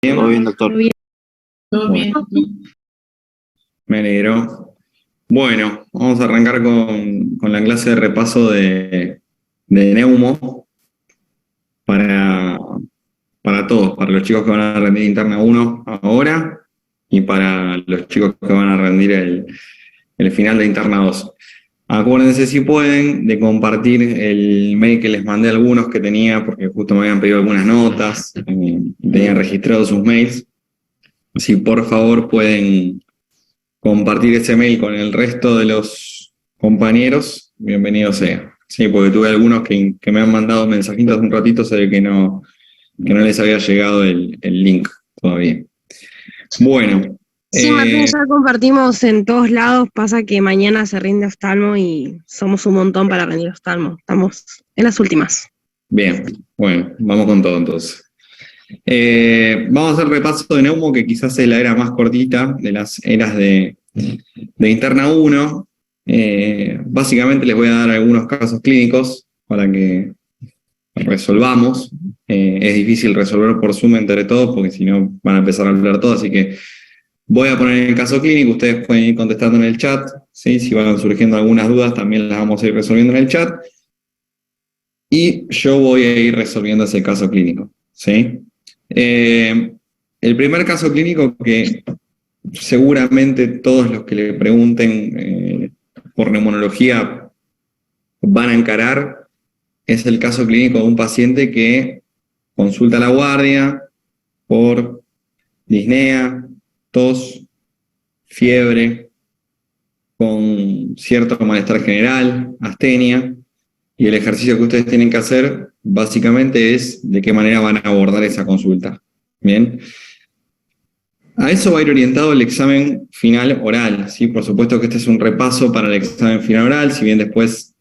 Todo bien, doctor. Todo bien. Me alegro. Bueno, vamos a arrancar con la clase de repaso de Neumo para todos, para los chicos que van a rendir interna 1 ahora y para los chicos que van a rendir el final de interna 2. Acuérdense, si pueden, de compartir el mail que les mandé a algunos que tenía, porque justo me habían pedido algunas notas, tenían registrados sus mails. Si por favor pueden compartir ese mail con el resto de los compañeros, bienvenido sea. Sí, porque tuve algunos que me han mandado mensajitos hace un ratito, se ve que no les había llegado el link todavía. Bueno. Sí, Martín, ya compartimos en todos lados, pasa que mañana se rinde oftalmo y somos un montón para rendir oftalmo, estamos en las últimas. Bien, bueno, vamos con todo entonces. Vamos a hacer repaso de Neumo, que quizás es la era más cortita de las eras de interna 1. Básicamente les voy a dar algunos casos clínicos para que resolvamos. Es difícil resolver por Zoom entre todos, porque si no van a empezar a hablar todos, así que voy a poner el caso clínico, ustedes pueden ir contestando en el chat, ¿sí? Si van surgiendo algunas dudas también las vamos a ir resolviendo en el chat. Y yo voy a ir resolviendo ese caso clínico, ¿sí? El primer caso clínico que seguramente todos los que le pregunten por neumonología van a encarar es el caso clínico de un paciente que consulta a la guardia por disnea, tos, fiebre, con cierto malestar general, astenia, y el ejercicio que ustedes tienen que hacer básicamente es de qué manera van a abordar esa consulta. Bien. A eso va a ir orientado el examen final oral, ¿sí? Por supuesto que este es un repaso para el examen final oral, si bien después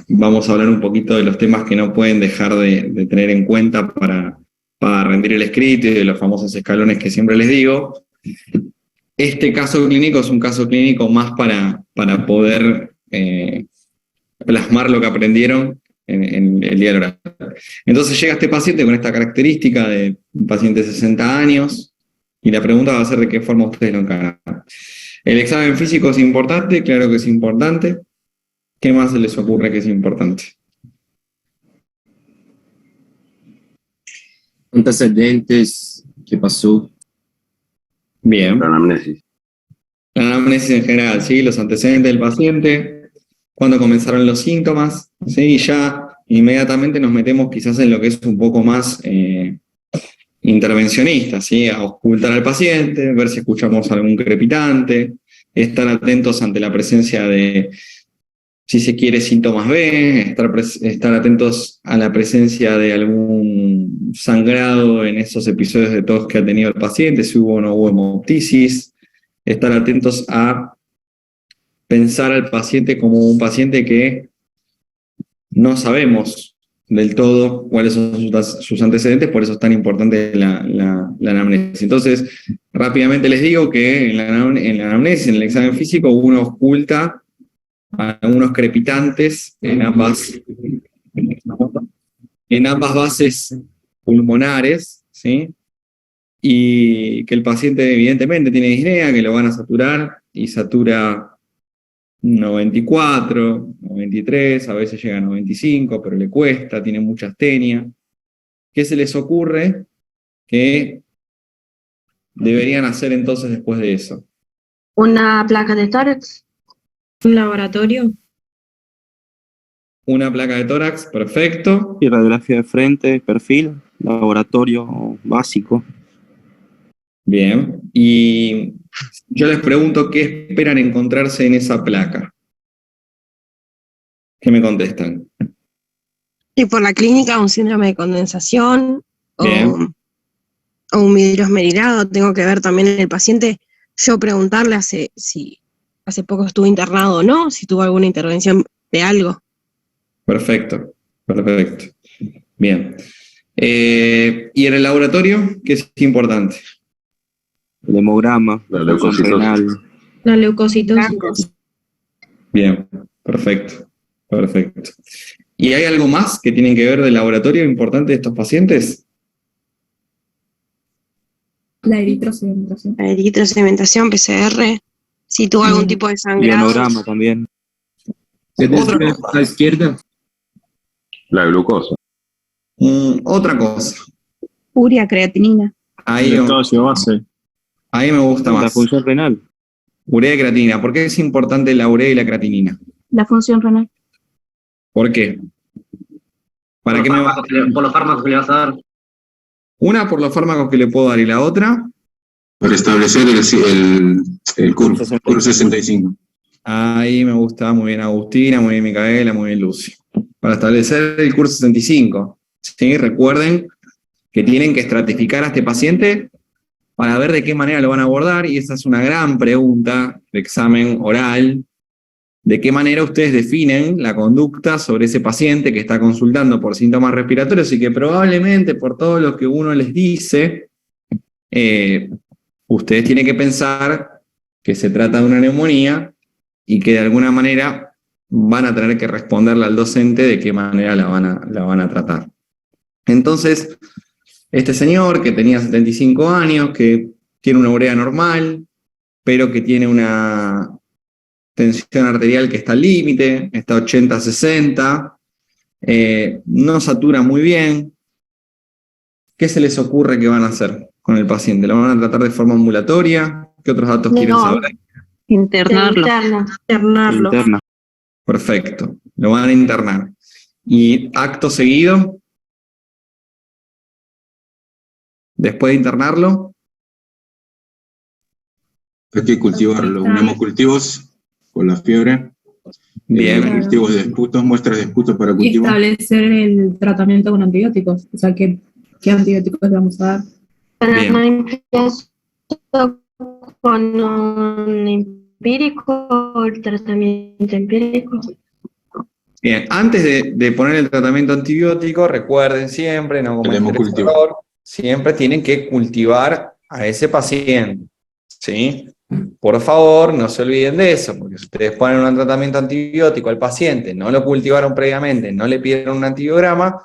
vamos a hablar un poquito de los temas que no pueden dejar de tener en cuenta para rendir el escrito y de los famosos escalones que siempre les digo. Este caso clínico es un caso clínico más para poder plasmar lo que aprendieron en el día del oral. Entonces llega este paciente con esta característica de un paciente de 60 años y la pregunta va a ser de qué forma ustedes lo encaran. ¿El examen físico es importante? Claro que es importante. ¿Qué más se les ocurre que es importante? Antecedentes, ¿qué pasó? Bien. La anamnesis. La anamnesis en general, ¿sí? Los antecedentes del paciente, cuándo comenzaron los síntomas, ¿sí? Y ya inmediatamente nos metemos quizás en lo que es un poco más intervencionista, ¿sí? A ocultar al paciente, ver si escuchamos algún crepitante, estar atentos ante la presencia de, si se quiere, síntomas B, estar atentos a la presencia de algún sangrado en esos episodios de tos que ha tenido el paciente, si hubo o no hubo hemoptisis, estar atentos a pensar al paciente como un paciente que no sabemos del todo cuáles son sus antecedentes, por eso es tan importante la anamnesis. Entonces, rápidamente les digo que en la anamnesis, en el examen físico, uno oculta algunos crepitantes en ambas bases pulmonares, ¿sí? Y que el paciente evidentemente tiene disnea, que lo van a saturar, y satura 94, 93, a veces llega a 95, pero le cuesta, tiene mucha astenia. ¿Qué se les ocurre que deberían hacer entonces después de eso? Una placa de tórax. ¿Un laboratorio? Una placa de tórax, perfecto. Y radiografía de frente, perfil, laboratorio básico. Bien. Y yo les pregunto qué esperan encontrarse en esa placa. ¿Qué me contestan? Y por la clínica, un síndrome de condensación o un vidrio esmerilado. Tengo que ver también en el paciente, yo preguntarle si hace poco estuvo internado o no, si tuvo alguna intervención de algo. Perfecto, perfecto. Bien. ¿Y en el laboratorio qué es importante? El hemograma, La leucocitosis. renal. La leucocitosis. Bien, perfecto, perfecto. ¿Y hay algo más que tienen que ver del laboratorio importante de estos pacientes? La eritrosedimentación. La eritrosedimentación, PCR, si tuvo algún tipo de sangrado. Ionograma también. Otra A cosa. la izquierda. La glucosa. Otra cosa. Urea, creatinina. Ahí, El estado ácido base. ahí me gusta La más. función renal. Urea y creatinina. ¿Por qué es importante la urea y la creatinina? La función renal. ¿Por qué? ¿Para qué me va a Por los fármacos que le vas a dar. Una por los fármacos que le puedo dar y la otra, Para establecer el CUR 65. ahí me gusta, muy bien Agustina, muy bien Micaela, muy bien Lucy. Para establecer el CUR 65, ¿sí? Recuerden que tienen que estratificar a este paciente para ver de qué manera lo van a abordar, y esa es una gran pregunta de examen oral. ¿De qué manera ustedes definen la conducta sobre ese paciente que está consultando por síntomas respiratorios y que probablemente por todo lo que uno les dice, ustedes tienen que pensar que se trata de una neumonía y que de alguna manera van a tener que responderle al docente de qué manera la van a tratar? Entonces, este señor que tenía 75 años, que tiene una urea normal, pero que tiene una tensión arterial que está al límite, está 80-60, no satura muy bien. ¿Qué se les ocurre que van a hacer con el paciente? ¿Lo van a tratar de forma ambulatoria? ¿Qué otros datos quieren saber? Internarlo. Internarlo. Interna. Perfecto, lo van a internar. Y acto seguido, después de internarlo, Hay que cultivarlo. Unamos cultivos con la fiebre. bien, Cultivos de esputos, muestras de esputos para Y cultivo. establecer el tratamiento con antibióticos. O sea, ¿qué antibióticos le vamos a dar? Pero Bien. no empiezo con un empírico, el tratamiento empírico. bien. Antes de poner el tratamiento antibiótico, recuerden siempre, no cometer Tenemos ese cultivo. error, siempre tienen que cultivar a ese paciente, ¿sí? Por favor, no se olviden de eso, porque si ustedes ponen un tratamiento antibiótico al paciente, no lo cultivaron previamente, no le pidieron un antibiograma,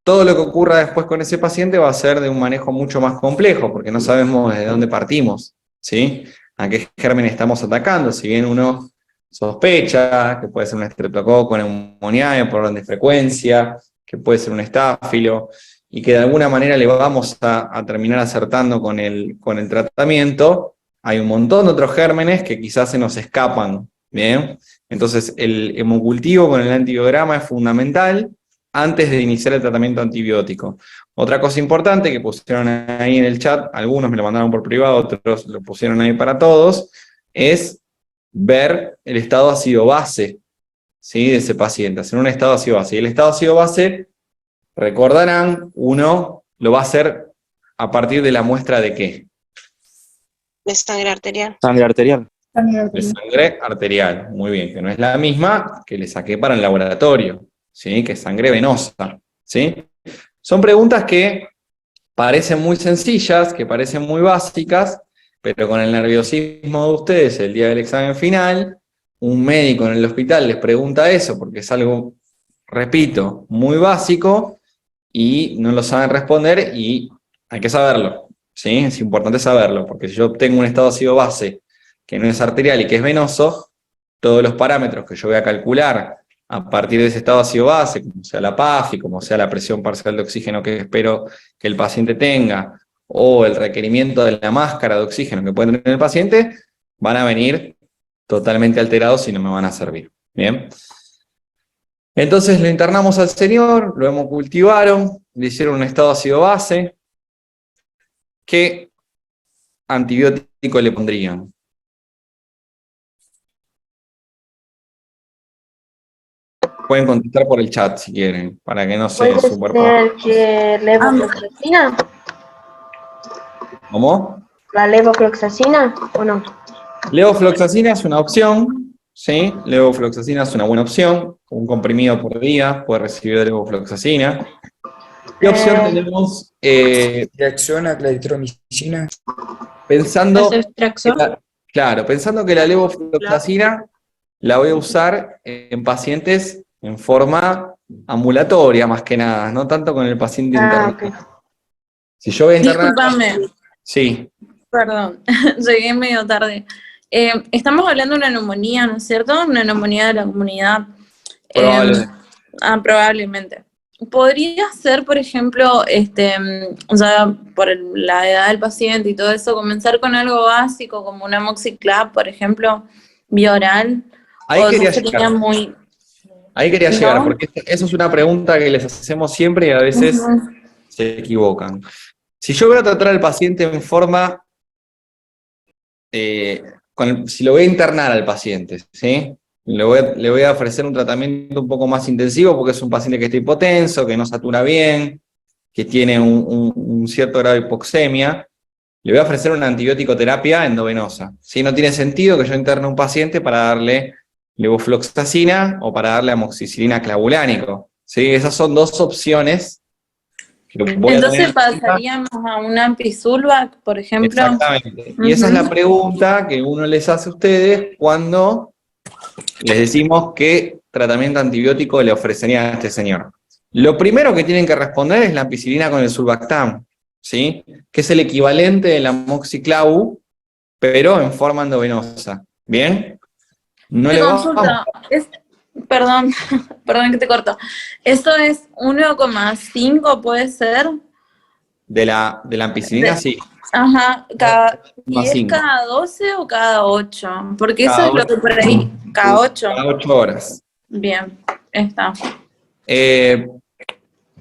todo lo que ocurra después con ese paciente va a ser de un manejo mucho más complejo, porque no sabemos desde dónde partimos, ¿sí? A qué germen estamos atacando. Si bien uno sospecha que puede ser un estreptococo neumoniae por orden de frecuencia, que puede ser un estáfilo, y que de alguna manera le vamos a terminar acertando con el tratamiento, hay un montón de otros gérmenes que quizás se nos escapan, ¿bien? Entonces el hemocultivo con el antibiograma es fundamental antes de iniciar el tratamiento antibiótico. Otra cosa importante que pusieron ahí en el chat, algunos me lo mandaron por privado, otros lo pusieron ahí para todos, es ver el estado ácido-base, ¿sí? De ese paciente, hacer un estado ácido-base. Y el estado ácido-base, recordarán, uno lo va a hacer a partir de la muestra de ¿qué? De sangre arterial. Sangre arterial. De sangre arterial, muy bien, que no es la misma que le saqué para el laboratorio, ¿sí? Que es sangre venosa, ¿sí? Son preguntas que parecen muy sencillas, que parecen muy básicas, pero con el nerviosismo de ustedes el día del examen final, un médico en el hospital les pregunta eso, porque es algo, repito, muy básico, y no lo saben responder, y hay que saberlo, ¿sí? Es importante saberlo, porque si yo tengo un estado ácido base que no es arterial y que es venoso, todos los parámetros que yo voy a calcular a partir de ese estado ácido base, como sea la PAFI, como sea la presión parcial de oxígeno que espero que el paciente tenga, o el requerimiento de la máscara de oxígeno que puede tener el paciente, van a venir totalmente alterados y no me van a servir. ¿Bien? Entonces lo internamos al señor, lo hemocultivaron, le hicieron un estado ácido base. ¿Qué antibiótico le pondrían? Pueden contestar por el chat si quieren, para que no se ¿Puede superpongan. ser que levofloxacina? ¿Cómo? ¿La levofloxacina o no? Levofloxacina es una opción, ¿sí? Levofloxacina es una buena opción. Un comprimido por día puede recibir de levofloxacina. ¿Qué opción tenemos? Reacciona claritromicina. Pensando, extracción? claro, pensando que la levofloxacina la voy a usar en pacientes en forma ambulatoria, más que nada, no tanto con el paciente Ah, internado. Si yo voy a internar... Discúlpame, Sí, Perdón, llegué medio tarde. Estamos hablando de una neumonía, ¿no es cierto? Una neumonía de la comunidad. Probablemente. Probablemente. ¿Podría ser, por ejemplo, ya por la edad del paciente y todo eso, comenzar con algo básico como una amoxiclav, por ejemplo, vía oral? Ahí ¿O quería no sería llegar. muy...? Ahí quería ¿No? llegar, porque eso es una pregunta que les hacemos siempre y a veces Ujú. se equivocan. Si yo voy a tratar al paciente en forma, si lo voy a internar al paciente, ¿sí? Le voy a ofrecer un tratamiento un poco más intensivo porque es un paciente que está hipotenso, que no satura bien, que tiene un cierto grado de hipoxemia. Le voy a ofrecer una antibiótico terapia endovenosa. ¿Sí? No tiene sentido que yo interne a un paciente para darle levofloxacina o para darle amoxicilina clavulánico. ¿Sí? Esas son dos opciones que voy a tener Entonces en cuenta. pasaríamos a un Ampicillvac, por ejemplo. Exactamente. Y esa es la pregunta que uno les hace a ustedes cuando les decimos qué tratamiento antibiótico le ofrecerían a este señor. Lo primero que tienen que responder es la ampicilina con el Survactam, ¿sí? Que es el equivalente de la amoxiclav, pero en forma endovenosa. ¿Bien? No Te le vamos consulta, perdón, perdón que te corto. ¿Eso es 1,5 puede ser? de la ampicilina, sí. Ajá, ¿y es 1,5. cada 12 o cada 8? Porque eso Cada es lo que 8, por ahí, cada 8. cada 8 horas. Bien, está.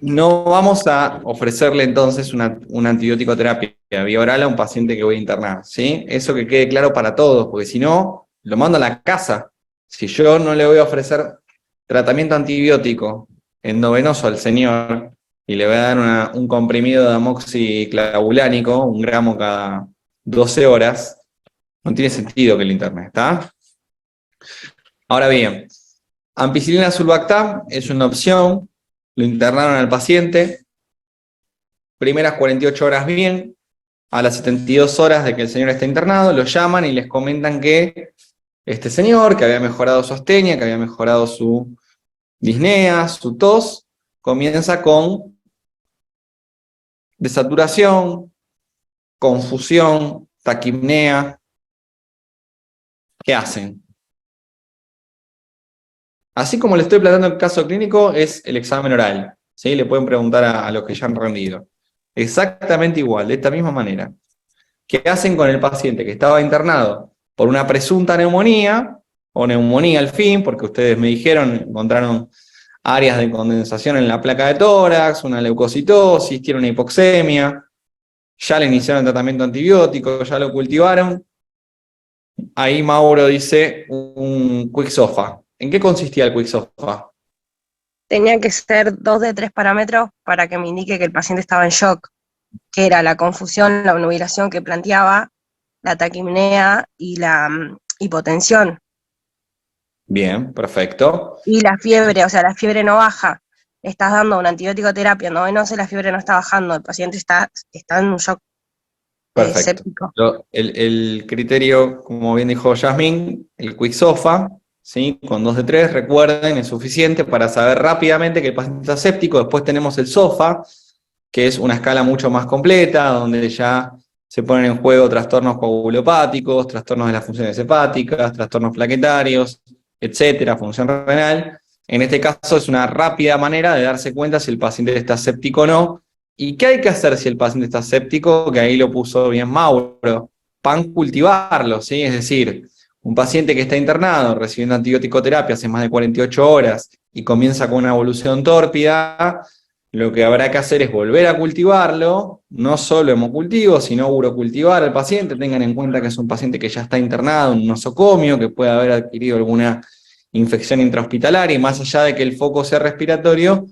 No vamos a ofrecerle entonces una antibiótico terapia vía oral a un paciente que voy a internar, ¿sí? Eso que quede claro para todos, porque si no, lo mando a la casa. Si yo no le voy a ofrecer tratamiento antibiótico endovenoso al señor y le voy a dar un comprimido de amoxiclavulánico, 1 gramo cada 12 horas, no tiene sentido que lo interne, ¿está? Ahora bien, ampicilina sulbactam es una opción. Lo internaron al paciente, primeras 48 horas bien, a las 72 horas de que el señor está internado, lo llaman y les comentan que este señor, que había mejorado su astenia, que había mejorado su disnea, su tos, comienza con desaturación, confusión, taquipnea. ¿Qué hacen? Así como le estoy planteando el caso clínico, es el examen oral. ¿Sí? Le pueden preguntar a los que ya han rendido. Exactamente igual, de esta misma manera. ¿Qué hacen con el paciente que estaba internado por una presunta neumonía, o neumonía al fin, porque ustedes me dijeron, encontraron áreas de condensación en la placa de tórax, una leucocitosis, tiene una hipoxemia, ya le iniciaron el tratamiento antibiótico, ya lo cultivaron? Ahí Mauro dice un Quick-SOFA. ¿En qué consistía el Quick-SOFA? Tenía que ser 2 de 3 parámetros para que me indique que el paciente estaba en shock, que era la confusión, la obnubilación que planteaba, la taquipnea y la hipotensión. Bien, perfecto. Y la fiebre, o sea, la fiebre no baja. Estás dando una antibiótico terapia endovenosa y la fiebre no está bajando, el paciente está en un shock Perfecto. séptico. El criterio, como bien dijo Yasmín, el Quick-SOFA, ¿sí? Con 2 de 3, recuerden, es suficiente para saber rápidamente que el paciente está séptico. Después tenemos el SOFA, que es una escala mucho más completa, donde ya se ponen en juego trastornos coagulopáticos, trastornos de las funciones hepáticas, trastornos plaquetarios, etcétera, función renal. En este caso es una rápida manera de darse cuenta si el paciente está séptico o no. ¿Y qué hay que hacer si el paciente está séptico? Que ahí lo puso bien Mauro. Cultivarlo, ¿sí? Es decir, un paciente que está internado recibiendo antibiótico terapia hace más de 48 horas y comienza con una evolución tórpida, lo que habrá que hacer es volver a cultivarlo, no solo hemocultivo, sino urocultivar al paciente. Tengan en cuenta que es un paciente que ya está internado en un nosocomio, que puede haber adquirido alguna infección intrahospitalaria, y más allá de que el foco sea respiratorio,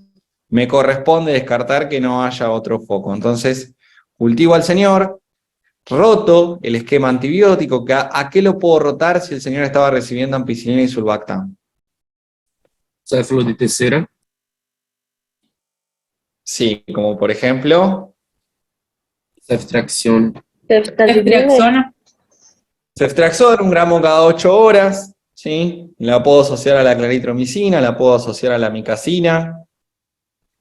me corresponde descartar que no haya otro foco. Entonces, cultivo al señor, roto el esquema antibiótico. ¿A qué lo puedo rotar si el señor estaba recibiendo ampicilina y sulbactam? Céfalo de tercera. Sí, como por ejemplo Ceftriaxona. Ceftriaxona. ceftriaxona, 1 gramo cada 8 horas, ¿sí? La puedo asociar a la claritromicina, la puedo asociar a la micacina.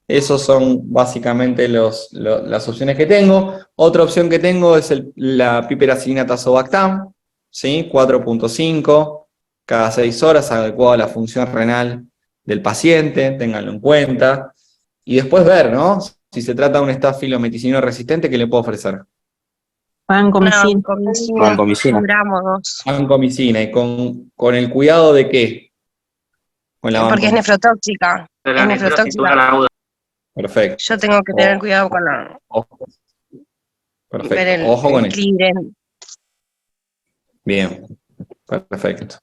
Esos son básicamente las opciones que tengo. Otra opción que tengo es la piperacilina tazobactam, ¿sí? 4.5 cada 6 horas, adecuado a la función renal del paciente, ténganlo en cuenta. Y después ver, ¿no? Si se trata de un estafilometicino resistente, ¿qué le puedo ofrecer? Vancomicina. Vancomicina. 1 gramo, 2. Vancomicina. ¿Y con el cuidado de qué? Con la Porque es vancomicina. nefrotóxica. Es nefrotóxica. Perfecto. Yo tengo que tener cuidado con la, Ojo. ver Perfecto. Ojo con esto. equilibrio. Bien. Perfecto.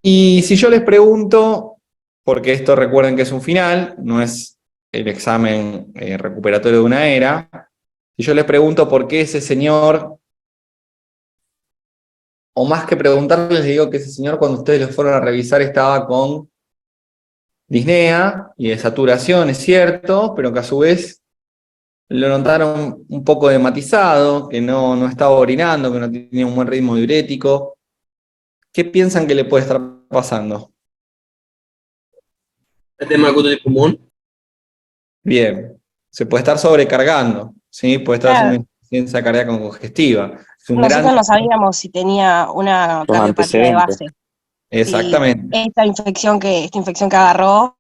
Y si yo les pregunto, porque esto recuerden que es un final, no es el examen recuperatorio de una era, si yo les pregunto por qué ese señor, o más que preguntarles, les digo que ese señor cuando ustedes lo fueron a revisar estaba con disnea y de saturación, es cierto, pero que a su vez lo notaron un poco dematizado, que no estaba orinando, que no tenía un buen ritmo diurético. ¿Qué piensan que le puede estar pasando? ¿Edema agudo de pulmón? Bien, se puede estar sobrecargando, ¿sí? Puede estar haciendo insuficiencia cardíaca congestiva. Es un Nosotros no sabíamos si tenía una cardiopatía de base. Exactamente. Y esta infección que agarró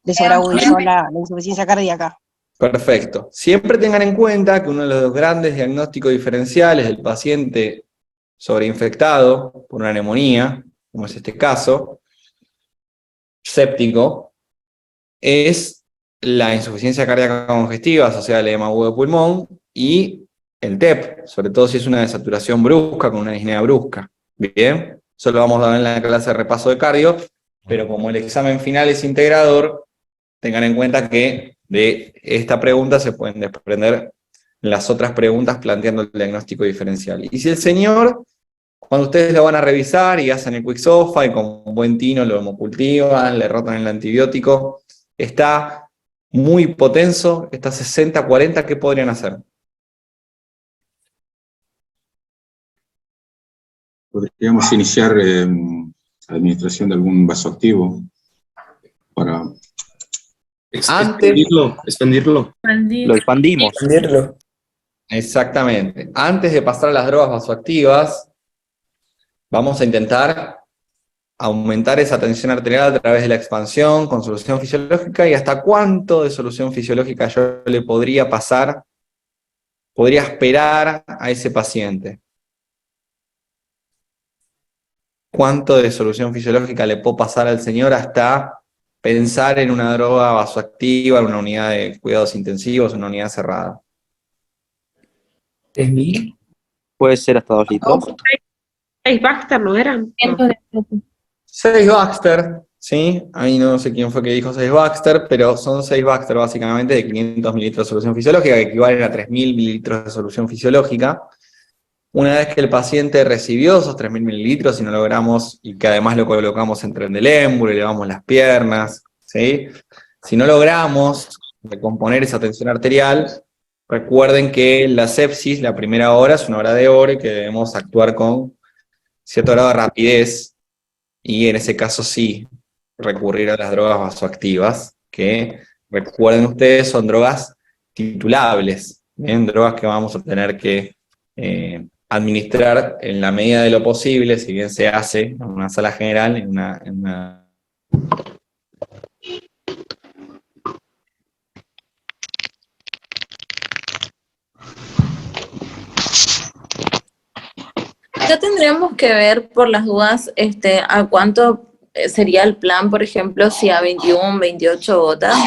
le sobreagudizó la insuficiencia cardíaca. Perfecto. Siempre tengan en cuenta que uno de los grandes diagnósticos diferenciales del paciente sobreinfectado por una neumonía, como es este caso, séptico, es la insuficiencia cardíaca congestiva asociada al edema agudo de pulmón y el TEP, sobre todo si es una desaturación brusca con una disnea brusca. Bien, eso lo vamos a ver en la clase de repaso de cardio, pero como el examen final es integrador, tengan en cuenta que de esta pregunta se pueden desprender las otras preguntas planteando el diagnóstico diferencial. Y si el señor, cuando ustedes lo van a revisar y hacen el Quick-SOFA y con buen tino lo hemocultivan, le rotan el antibiótico, está muy hipotenso, está 60-40, ¿qué podrían hacer? Podríamos iniciar administración de algún vasoactivo para expandirlo. Lo expandimos. Expandirlo. Exactamente. Antes de pasar a las drogas vasoactivas, vamos a intentar aumentar esa tensión arterial a través de la expansión con solución fisiológica. ¿Y hasta cuánto de solución fisiológica yo le podría pasar, podría esperar a ese paciente? ¿Cuánto de solución fisiológica le puedo pasar al señor hasta pensar en una droga vasoactiva, en una unidad de cuidados intensivos, una unidad cerrada? 3.000. Puede ser hasta 2 litros. 6 Baxter, ¿no eran? 6 Baxter, ¿sí? Ahí no sé quién fue que dijo 6 Baxter, pero son 6 Baxter básicamente de 500 mililitros de solución fisiológica, que equivalen a 3.000 mililitros de solución fisiológica. Una vez que el paciente recibió esos 3.000 mililitros y no logramos, y que además lo colocamos entre el émbolo y elevamos las piernas, ¿sí? Si no logramos recomponer esa tensión arterial, recuerden que la sepsis, la primera hora, es una hora de oro y que debemos actuar con cierto grado de rapidez, y en ese caso sí, recurrir a las drogas vasoactivas, que recuerden ustedes son drogas titulables, ¿bien? Drogas que vamos a tener que administrar en la medida de lo posible, si bien se hace en una sala general, en una... Ya tendríamos que ver por las dudas a cuánto sería el plan, por ejemplo, si a 21, 28 gotas.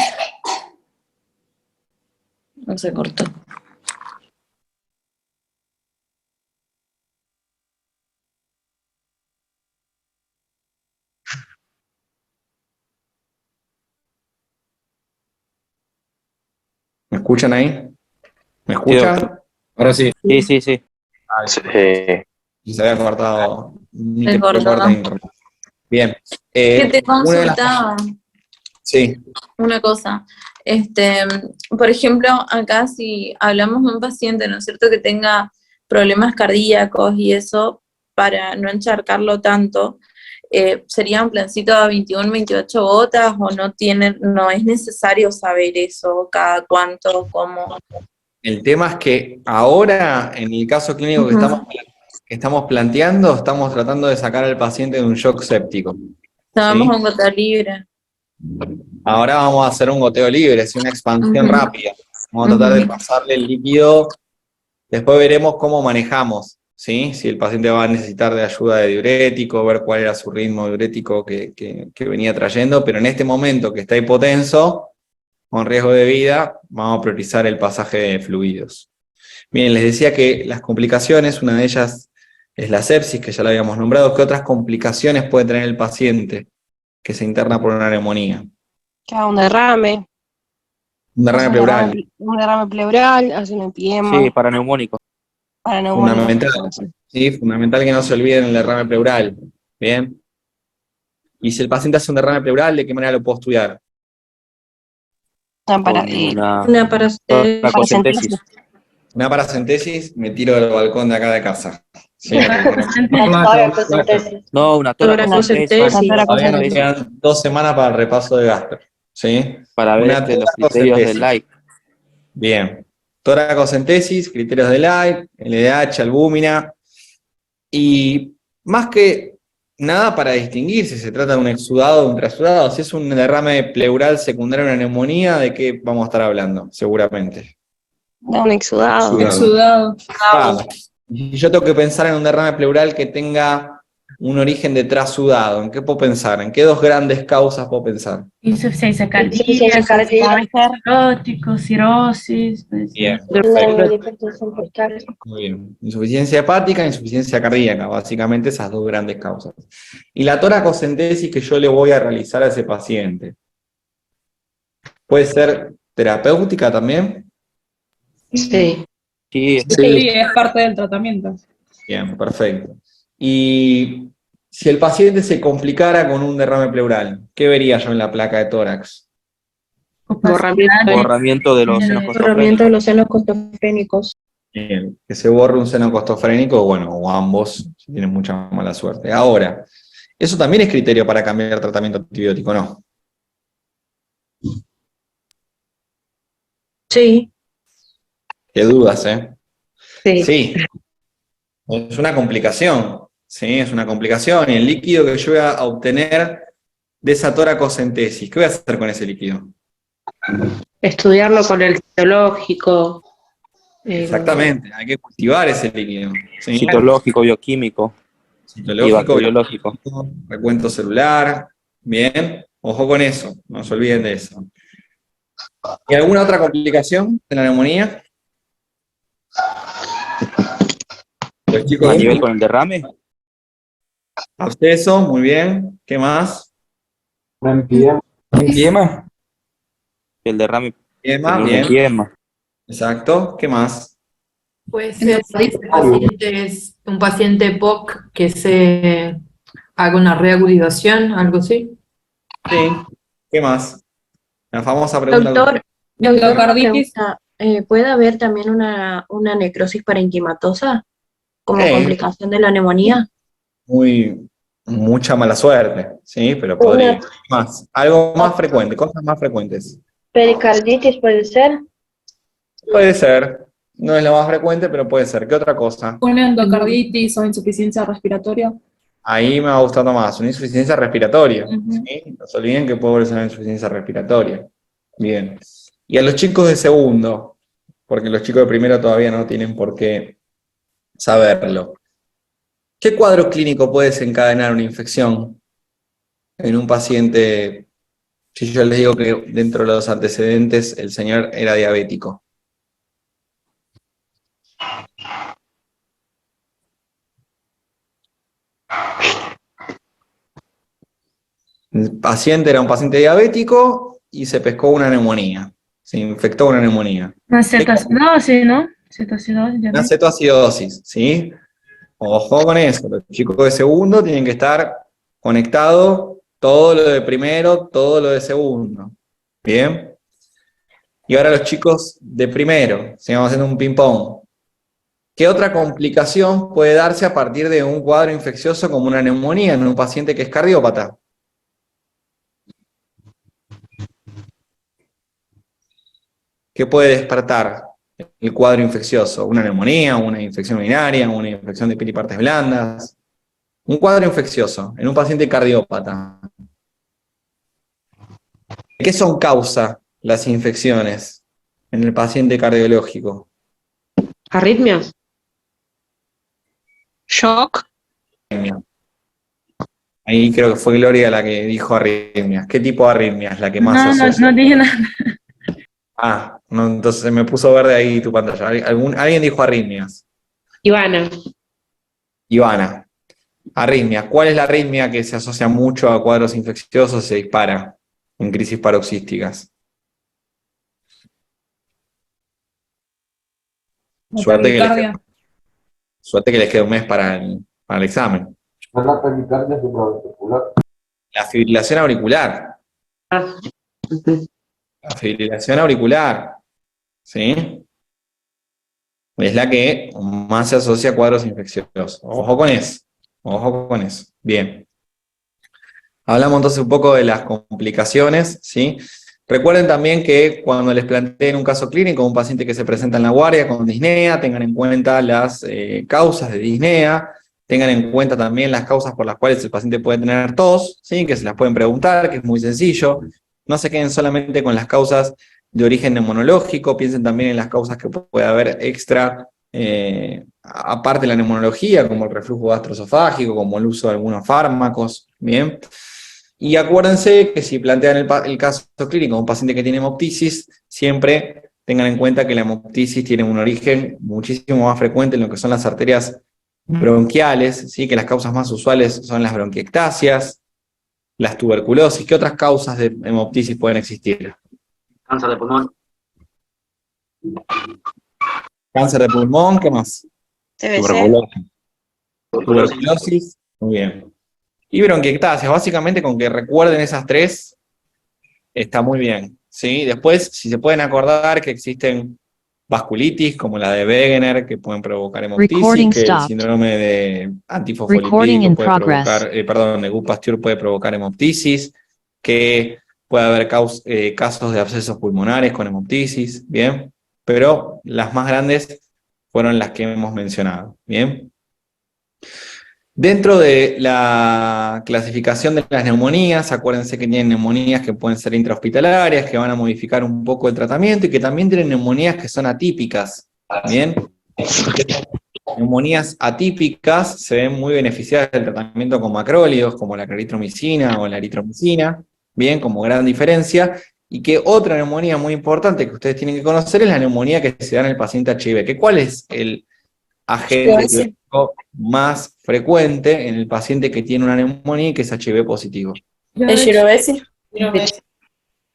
No se cortó. ¿Me escuchan ahí? ¿Me escuchan? Ahora sí. Sí, sí, sí. Y se había cortado. Se cortó. Bien. Que te una de las- consultaba Sí. una cosa. Por ejemplo, acá si hablamos de un paciente, ¿no es cierto?, que tenga problemas cardíacos y eso, para no encharcarlo tanto, ¿sería un plancito a 21, 28 gotas o no es necesario saber eso, cada cuánto, cómo? El tema es que ahora, en el caso clínico que estamos planteando, estamos tratando de sacar al paciente de un shock séptico. Vamos ¿sí? a un gota libre. Ahora vamos a hacer un goteo libre, es una expansión rápida. Vamos a tratar de pasarle el líquido, después veremos cómo manejamos, ¿sí? Si el paciente va a necesitar de ayuda de diurético, ver cuál era su ritmo diurético que venía trayendo, pero en este momento que está hipotenso, con riesgo de vida, vamos a priorizar el pasaje de fluidos. Bien, les decía que las complicaciones, una de ellas es la sepsis, que ya la habíamos nombrado. ¿Qué otras complicaciones puede tener el paciente que se interna por una neumonía? Que haga un derrame. Un derrame pleural. Un derrame pleural, hace un empiema. Sí, paraneumónico. Fundamental, ¿sí? Fundamental que no se olviden el derrame pleural. Bien. Y si el paciente hace un derrame pleural, ¿de qué manera lo puedo estudiar? Una paracentesis. Una paracentesis, me tiro del balcón de acá de casa. ¿Sí? No, una toracocentesis. Todavía nos quedan 2 semanas para el repaso de gastro. ¿Sí? Para ver los criterios de Light. Bien. Toracocentesis, criterios de Light, LDH, albúmina. Y más que nada para distinguir si se trata de un exudado o un trasudado. Si es un derrame pleural secundario a una neumonía, ¿de qué vamos a estar hablando? Seguramente. De un exudado. Exudado. Y yo tengo que pensar en un derrame pleural que tenga un origen de trasudado. ¿En qué puedo pensar? ¿En qué 2 grandes causas puedo pensar? Insuficiencia cardíaca, cirrótico, cirrosis. Bien, Perfecto. muy bien. Insuficiencia hepática e insuficiencia cardíaca, básicamente esas 2 grandes causas. Y la toracocentesis que yo le voy a realizar a ese paciente, ¿puede ser terapéutica también? Sí. Sí, Sí, es parte del tratamiento. Bien, perfecto. Y si el paciente se complicara con un derrame pleural, ¿qué vería yo en la placa de tórax? borramiento de los senos Borramiento de los senos costofrénicos. Bien, que se borre un seno costofrénico, bueno, o ambos, si tienen mucha mala suerte. Ahora, eso también es criterio para cambiar el tratamiento antibiótico, ¿no? Sí. Qué dudas, ¿eh? Sí. Sí. Es una complicación, ¿sí? Es una complicación. Y el líquido que yo voy a obtener de esa toracocentesis, ¿qué voy a hacer con ese líquido? Estudiarlo con el citológico. Exactamente, hay que cultivar ese líquido. ¿sí? citológico, bioquímico y Citológico, bacteriológico. recuento celular, bien, ojo con eso, no se olviden de eso. ¿Y alguna otra complicación de la neumonía? Los chicos A nivel con el derrame, absceso, muy bien, ¿qué más? Empiema. el derrame Empiema, tiene un bien, empiema. exacto, ¿qué más? Puede ser un paciente POC que se haga una reagudización, algo así. Sí, ¿qué más? La famosa pregunta. Doctor, Endocarditis. ¿puede haber también una necrosis parenquimatosa como Sí. complicación de la neumonía? Mucha mala suerte, sí, pero podría. Más, algo más frecuente, cosas más frecuentes. ¿Pericarditis puede ser? Puede ser, no es lo más frecuente, pero puede ser. ¿Qué otra cosa? Una endocarditis o insuficiencia respiratoria. Ahí me va gustando más, una insuficiencia respiratoria. Ujú. ¿sí? No se olviden que puede ser una insuficiencia respiratoria. Bien. Y a los chicos de segundo, porque los chicos de primero todavía no tienen por qué saberlo. ¿Qué cuadro clínico puede desencadenar una infección en un paciente? Si yo les digo que dentro de los antecedentes el señor era diabético. El paciente era un paciente diabético y se pescó una neumonía. Se infectó una neumonía. Una cetoacidosis, ¿no? Cetoacidosis, Una cetoacidosis, ¿sí? Ojo con eso. Los chicos de segundo tienen que estar conectados, todo lo de primero, todo lo de segundo. ¿Bien? Y ahora los chicos de primero, sigamos haciendo un ping-pong. ¿Qué otra complicación puede darse a partir de un cuadro infeccioso como una neumonía en un paciente que es cardiópata? ¿Qué puede despertar el cuadro infeccioso? ¿Una neumonía, una infección urinaria, una infección de piel y partes blandas? Un cuadro infeccioso en un paciente cardiópata. ¿Qué son causa las infecciones en el paciente cardiológico? ¿Arritmias? Shock. Ahí creo que fue Gloria la que dijo arritmias. ¿Qué tipo de arritmias? La que más No, asocia. no dije nada. Ah, no, entonces se me puso verde ahí tu pantalla. Alguien dijo arritmias. Ivana. Ivana. Arritmias. ¿Cuál es la arritmia que se asocia mucho a cuadros infecciosos y se dispara en crisis paroxísticas? Suerte que les queda un mes para el examen. La taquicardia supraventricular. La fibrilación auricular. Ah. La fibrilación auricular. ¿Sí? Es la que más se asocia a cuadros infecciosos. Ojo con eso. Ojo con eso. Bien. Hablamos entonces un poco de las complicaciones, ¿sí? Recuerden también que cuando les planteen un caso clínico, un paciente que se presenta en la guardia con disnea, tengan en cuenta las causas de disnea, tengan en cuenta también las causas por las cuales el paciente puede tener tos, ¿sí? Que se las pueden preguntar, que es muy sencillo. No se queden solamente con las causas de origen neumonológico, piensen también en las causas que puede haber extra, aparte de la neumonología, como el reflujo gastroesofágico, como el uso de algunos fármacos, ¿bien? Y acuérdense que si plantean el caso clínico de un paciente que tiene hemoptisis, siempre tengan en cuenta que la hemoptisis tiene un origen muchísimo más frecuente en lo que son las arterias bronquiales, ¿sí? Que las causas más usuales son las bronquiectasias, las tuberculosis. ¿Qué otras causas de hemoptisis pueden existir? Cáncer de pulmón. Cáncer de pulmón, ¿qué más? TBC. Tuberculosis, muy bien. Y bronquiectasias, básicamente con que recuerden esas tres, está muy bien, ¿sí? Después, si se pueden acordar que existen vasculitis, como la de Wegener, que pueden provocar hemoptisis, que el síndrome de antifosfolipídico puede provocar, de Gould-Pasteur puede provocar hemoptisis, que puede haber casos de abscesos pulmonares con hemoptisis, ¿bien? Pero las más grandes fueron las que hemos mencionado, ¿bien? Dentro de la clasificación de las neumonías, acuérdense que tienen neumonías que pueden ser intrahospitalarias, que van a modificar un poco el tratamiento, y que también tienen neumonías que son atípicas, ¿bien? Neumonías atípicas se ven muy beneficiadas del tratamiento con macrólidos, como la claritromicina o la eritromicina, ¿bien? Como gran diferencia. Y que otra neumonía muy importante que ustedes tienen que conocer es la neumonía que se da en el paciente HIV. ¿Cuál es el agente biológico más frecuente en el paciente que tiene una neumonía y que es HIV positivo? ¿El girovesi? Esa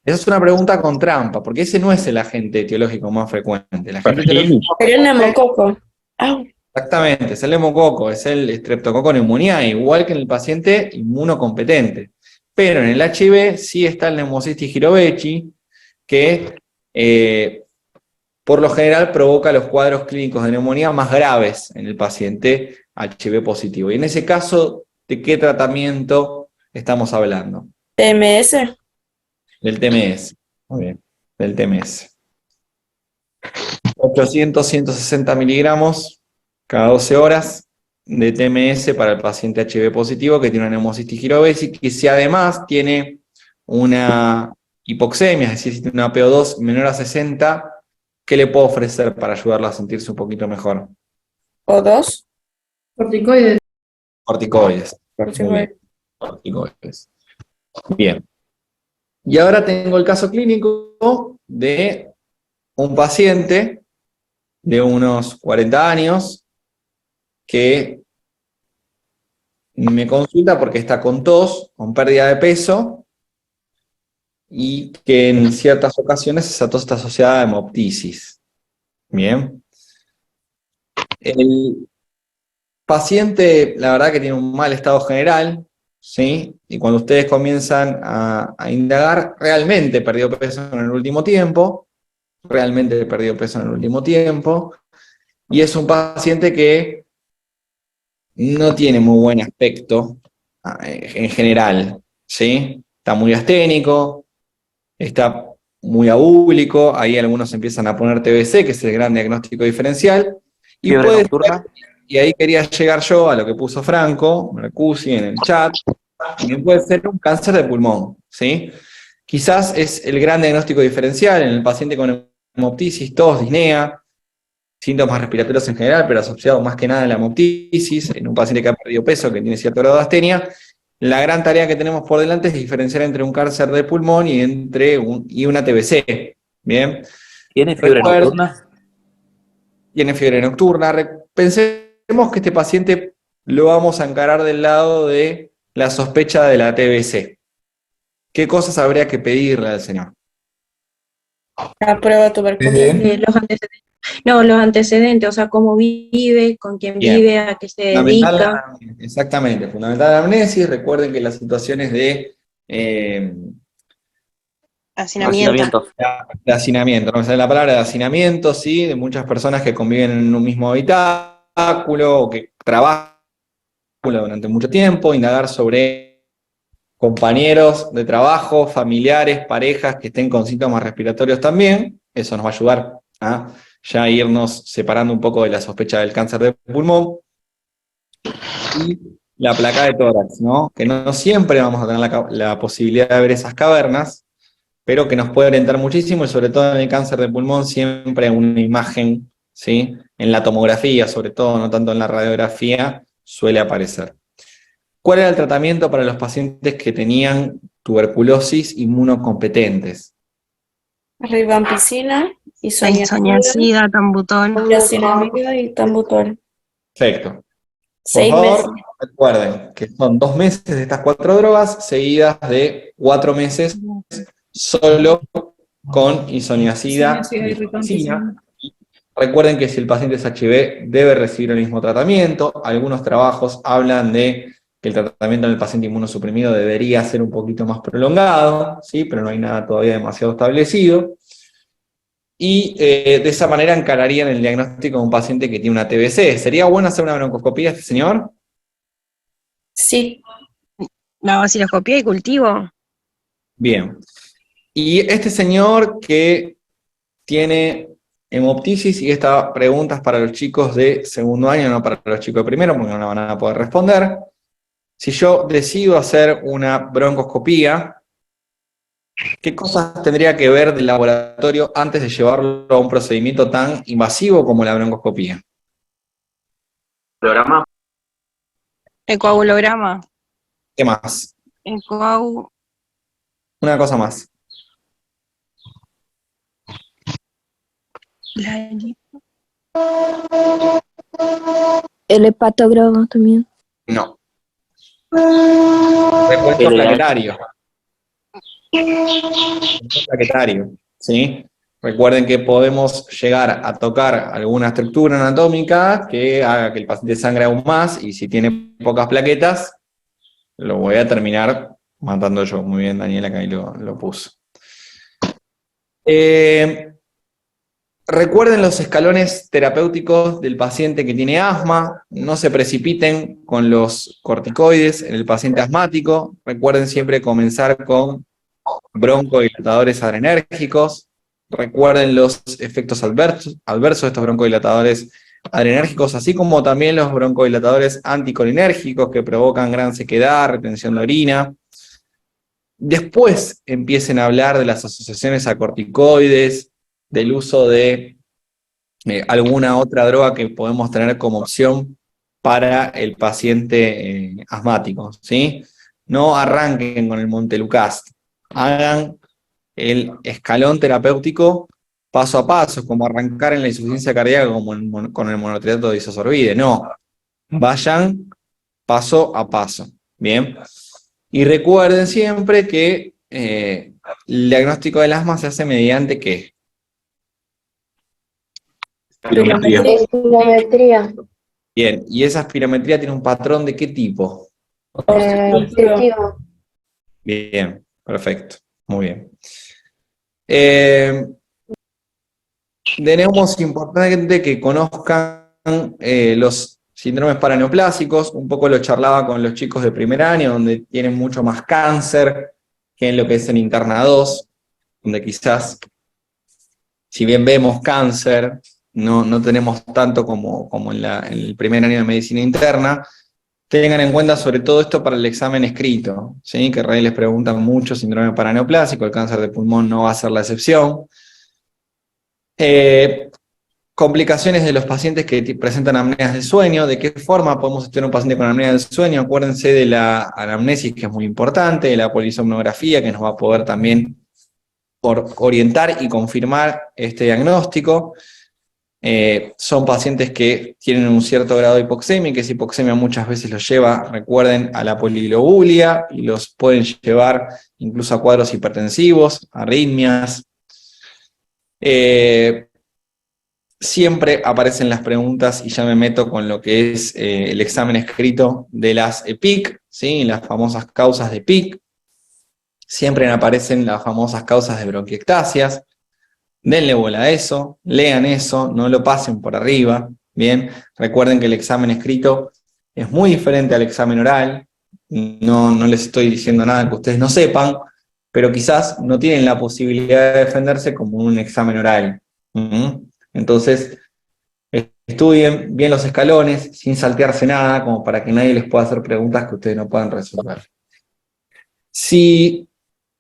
es una pregunta con trampa, porque ese no es el agente etiológico más frecuente. El agente etiológico... Sería el neumococo. Exactamente, es el neumococo, es el streptococo neumoniae, igual que en el paciente inmunocompetente. Pero en el HIV sí está el Pneumocystis jirovecii, que por lo general provoca los cuadros clínicos de neumonía más graves en el paciente HIV positivo. Y en ese caso, ¿de qué tratamiento estamos hablando? ¿TMS? Del TMS. Muy bien, del TMS. 800, 160 miligramos cada 12 horas de TMS para el paciente HIV positivo que tiene una Pneumocystis jirovecii, que si además tiene una hipoxemia, es decir, si tiene una PO2 menor a 60, ¿qué le puedo ofrecer para ayudarla a sentirse un poquito mejor? ¿O dos? Corticoides. Corticoides. Muy bien. Corticoides. Bien. Y ahora tengo el caso clínico de un paciente de unos 40 años que me consulta porque está con tos, con pérdida de peso, y que en ciertas ocasiones esa tos está asociada a hemoptisis. Bien. El paciente, la verdad que tiene un mal estado general, ¿sí? Y cuando ustedes comienzan a indagar, realmente perdió peso en el último tiempo, y es un paciente que no tiene muy buen aspecto en general, ¿sí? Está muy asténico, está muy abúlico, ahí algunos empiezan a poner TBC, que es el gran diagnóstico diferencial, y ¿Fiebre puede nocturna? ser, y ahí quería llegar yo a lo que puso Franco, Mercusi en el chat, que puede ser un cáncer de pulmón, ¿sí? Quizás es el gran diagnóstico diferencial en el paciente con hemoptisis, tos, disnea, síntomas respiratorios en general, pero asociado más que nada a la hemoptisis, en un paciente que ha perdido peso, que tiene cierto grado de astenia. La gran tarea que tenemos por delante es diferenciar entre un cáncer de pulmón y una TBC. ¿Bien? ¿Tiene fiebre nocturna? Tiene fiebre nocturna. Pensemos que este paciente lo vamos a encarar del lado de la sospecha de la TBC. ¿Qué cosas habría que pedirle al señor? La prueba de tuberculosis. Los antecedentes. No, los antecedentes, o sea, cómo vive, con quién Bien. vive, a qué se dedica. Exactamente, fundamental la amnesis. Recuerden que las situaciones de Hacinamiento. de hacinamiento, no me sale la palabra, de hacinamiento, ¿sí? De muchas personas que conviven en un mismo habitáculo o que trabajan durante mucho tiempo, indagar sobre compañeros de trabajo, familiares, parejas que estén con síntomas respiratorios también. Eso nos va a ayudar a ya irnos separando un poco de la sospecha del cáncer de pulmón. Y la placa de tórax, ¿no? Que no siempre vamos a tener la posibilidad de ver esas cavernas, pero que nos puede orientar muchísimo, y sobre todo en el cáncer de pulmón siempre una imagen, ¿sí? En la tomografía, sobre todo, no tanto en la radiografía, suele aparecer. ¿Cuál era el tratamiento para los pacientes que tenían tuberculosis inmunocompetentes? Rivampicina, Isoniazida, tambutol. niacinamida y tambutol. Perfecto. Por 6 favor, meses. recuerden que son 2 meses de estas 4 drogas, seguidas de 4 meses solo con isoniazida Sí, y hay rifampicina. Recuerden que si el paciente es HIV, debe recibir el mismo tratamiento. Algunos trabajos hablan de que el tratamiento en el paciente inmunosuprimido debería ser un poquito más prolongado, ¿sí? Pero no hay nada todavía demasiado establecido. Y de esa manera encararían el diagnóstico de un paciente que tiene una TBC. ¿Sería bueno hacer una broncoscopía a este señor? Sí. La vaciloscopía y cultivo. Bien. Y este señor que tiene hemoptisis, y esta pregunta es para los chicos de segundo año, no para los chicos de primero, porque no la van a poder responder. Si yo decido hacer una broncoscopía, ¿qué cosas tendría que ver del laboratorio antes de llevarlo a un procedimiento tan invasivo como la broncoscopía? ¿Programa? El coagulograma. ¿Qué más? El coagu. Una cosa más. El hepatograma también. No. Recuento plaquetario. Plaquetario, ¿sí? Recuerden que podemos llegar a tocar alguna estructura anatómica que haga que el paciente sangre aún más, y si tiene pocas plaquetas, lo voy a terminar matando yo. Muy bien, Daniela, que ahí lo puso. Recuerden los escalones terapéuticos del paciente que tiene asma. No se precipiten con los corticoides en el paciente asmático. Recuerden siempre comenzar con broncodilatadores adrenérgicos. Recuerden los efectos adversos de estos broncodilatadores adrenérgicos, así como también los broncodilatadores anticolinérgicos que provocan gran sequedad, retención de orina. Después empiecen a hablar de las asociaciones a corticoides, del uso de alguna otra droga que podemos tener como opción para el paciente asmático, ¿sí? No arranquen con el Montelukast, hagan el escalón terapéutico paso a paso, como arrancar en la insuficiencia cardíaca con el monotriato de isosorbide. No, vayan paso a paso, ¿bien? Y recuerden siempre que el diagnóstico del asma se hace mediante ¿qué? Espirometría. Bien, y esa espirometría tiene un patrón ¿de qué tipo? Objetivo. Bien, perfecto, muy bien. De nuevo es importante que conozcan los síndromes paraneoplásicos, un poco lo charlaba con los chicos de primer año, donde tienen mucho más cáncer que en lo que es en Interna 2, donde quizás, si bien vemos cáncer, no tenemos tanto como en el primer año de medicina interna. Tengan en cuenta sobre todo esto para el examen escrito, ¿sí? Que les preguntan mucho síndrome paraneoplásico, el cáncer de pulmón no va a ser la excepción. Complicaciones de los pacientes que presentan apneas del sueño. ¿De qué forma podemos estudiar un paciente con apnea del sueño? Acuérdense de la anamnesis, que es muy importante, de la polisomnografía, que nos va a poder también orientar y confirmar este diagnóstico. Son pacientes que tienen un cierto grado de hipoxemia, y que esa hipoxemia muchas veces los lleva, recuerden, a la poliglobulia, y los pueden llevar incluso a cuadros hipertensivos, arritmias. Siempre aparecen las preguntas, y ya me meto con lo que es el examen escrito de las EPIC, ¿sí? Las famosas causas de EPIC. Siempre aparecen las famosas causas de bronquiectasias. Denle bola a eso, lean eso, no lo pasen por arriba, ¿bien? Recuerden que el examen escrito es muy diferente al examen oral. No les estoy diciendo nada que ustedes no sepan, pero quizás no tienen la posibilidad de defenderse como un examen oral. Entonces, estudien bien los escalones, sin saltearse nada, como para que nadie les pueda hacer preguntas que ustedes no puedan resolver. Si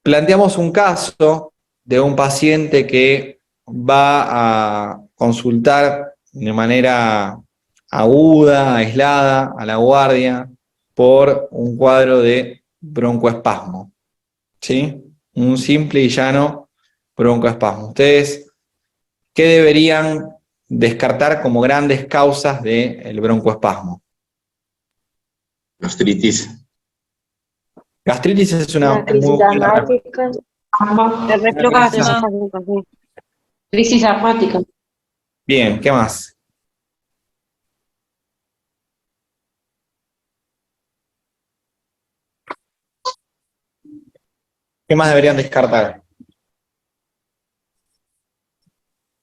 planteamos un caso de un paciente que va a consultar de manera aguda, aislada, a la guardia, por un cuadro de broncoespasmo, ¿sí? Un simple y llano broncoespasmo. Ustedes, ¿qué deberían descartar como grandes causas del broncoespasmo? Gastritis. Gastritis es una crisis muy buena asmática. El reflujo gastroesofágico. Crisis asmática. Bien, ¿qué más? ¿Qué más deberían descartar?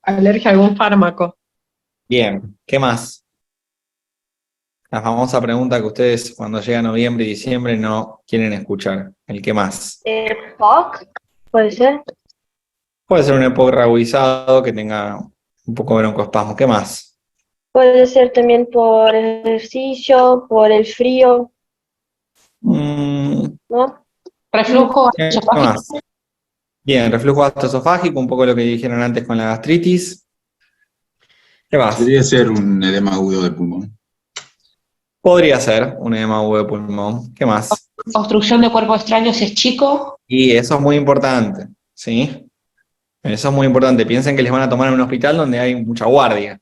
Alergia a algún fármaco. Bien, ¿qué más? La famosa pregunta que ustedes cuando llega noviembre y diciembre no quieren escuchar. ¿El qué más? POC, puede ser. Puede ser un EPOC agudizado que tenga un poco de broncoespasmo. ¿Qué más? Puede ser también por ejercicio, por el frío, ¿no? Reflujo ¿Qué esofágico. más? Bien, reflujo gastroesofágico, un poco lo que dijeron antes con la gastritis. ¿Qué más? Podría ser un edema agudo de pulmón. Podría ser un edema agudo de pulmón. ¿Qué más? Obstrucción de cuerpo extraño si es chico. Y eso es muy importante, ¿sí? Eso es muy importante. Piensen que les van a tomar en un hospital donde hay mucha guardia,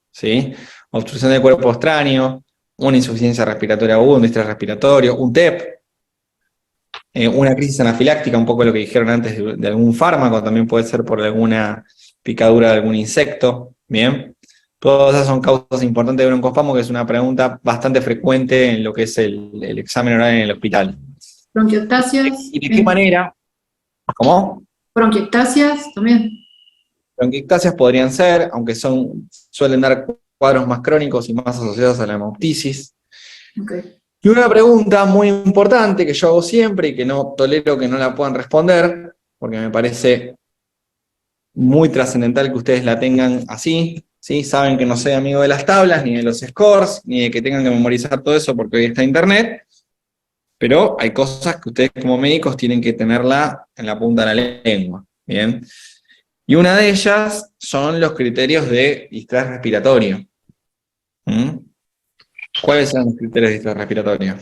¿sí? Obstrucción de cuerpo extraño, una insuficiencia respiratoria aguda, un distrés respiratorio, un TEP, una crisis anafiláctica, un poco lo que dijeron antes de algún fármaco, también puede ser por alguna picadura de algún insecto, ¿bien? Todas esas son causas importantes de broncoespasmo, que es una pregunta bastante frecuente en lo que es el examen oral en el hospital. Bronquiectasias. ¿Y de qué manera? ¿Cómo? Bronquiectasias también. Bronquiectasias podrían ser, aunque suelen dar cuadros más crónicos y más asociados a la hemoptisis. Okay. Y una pregunta muy importante que yo hago siempre y que no tolero que no la puedan responder, porque me parece muy trascendental que ustedes la tengan así, ¿sí? Saben que no soy amigo de las tablas, ni de los scores, ni de que tengan que memorizar todo eso porque hoy está internet, pero hay cosas que ustedes como médicos tienen que tenerla en la punta de la lengua, ¿bien? Y una de ellas son los criterios de distrés respiratorio. ¿Cuáles son los criterios de distrés respiratorio?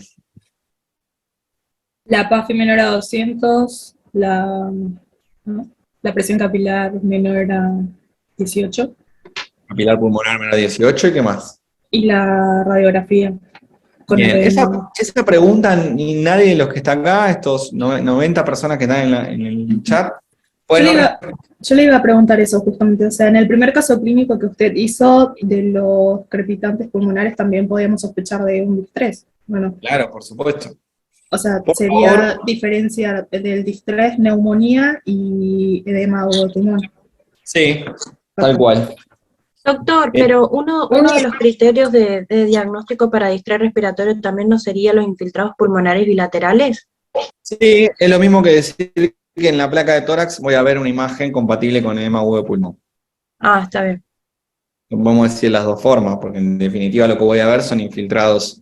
La PAFI menor a 200, la presión capilar menor a 18. Capilar pulmonar menor a 18, ¿y qué más? Y la radiografía. Bien, esa pregunta ni nadie de los que están acá, estos 90 personas que están en el chat, Yo le iba a preguntar eso justamente, o sea, en el primer caso clínico que usted hizo de los crepitantes pulmonares también podíamos sospechar de un distrés, bueno. Claro, por supuesto. O sea, Por sería favor. diferencia del distrés, neumonía y edema agudo de pulmón. Sí, tal cual. Doctor, Bien. pero uno de los criterios de diagnóstico para distrés respiratorio también no sería los infiltrados pulmonares bilaterales. Sí, es lo mismo que decir que en la placa de tórax voy a ver una imagen compatible con edema agudo de pulmón. Ah, está bien. Lo podemos decir de las dos formas, porque en definitiva lo que voy a ver son infiltrados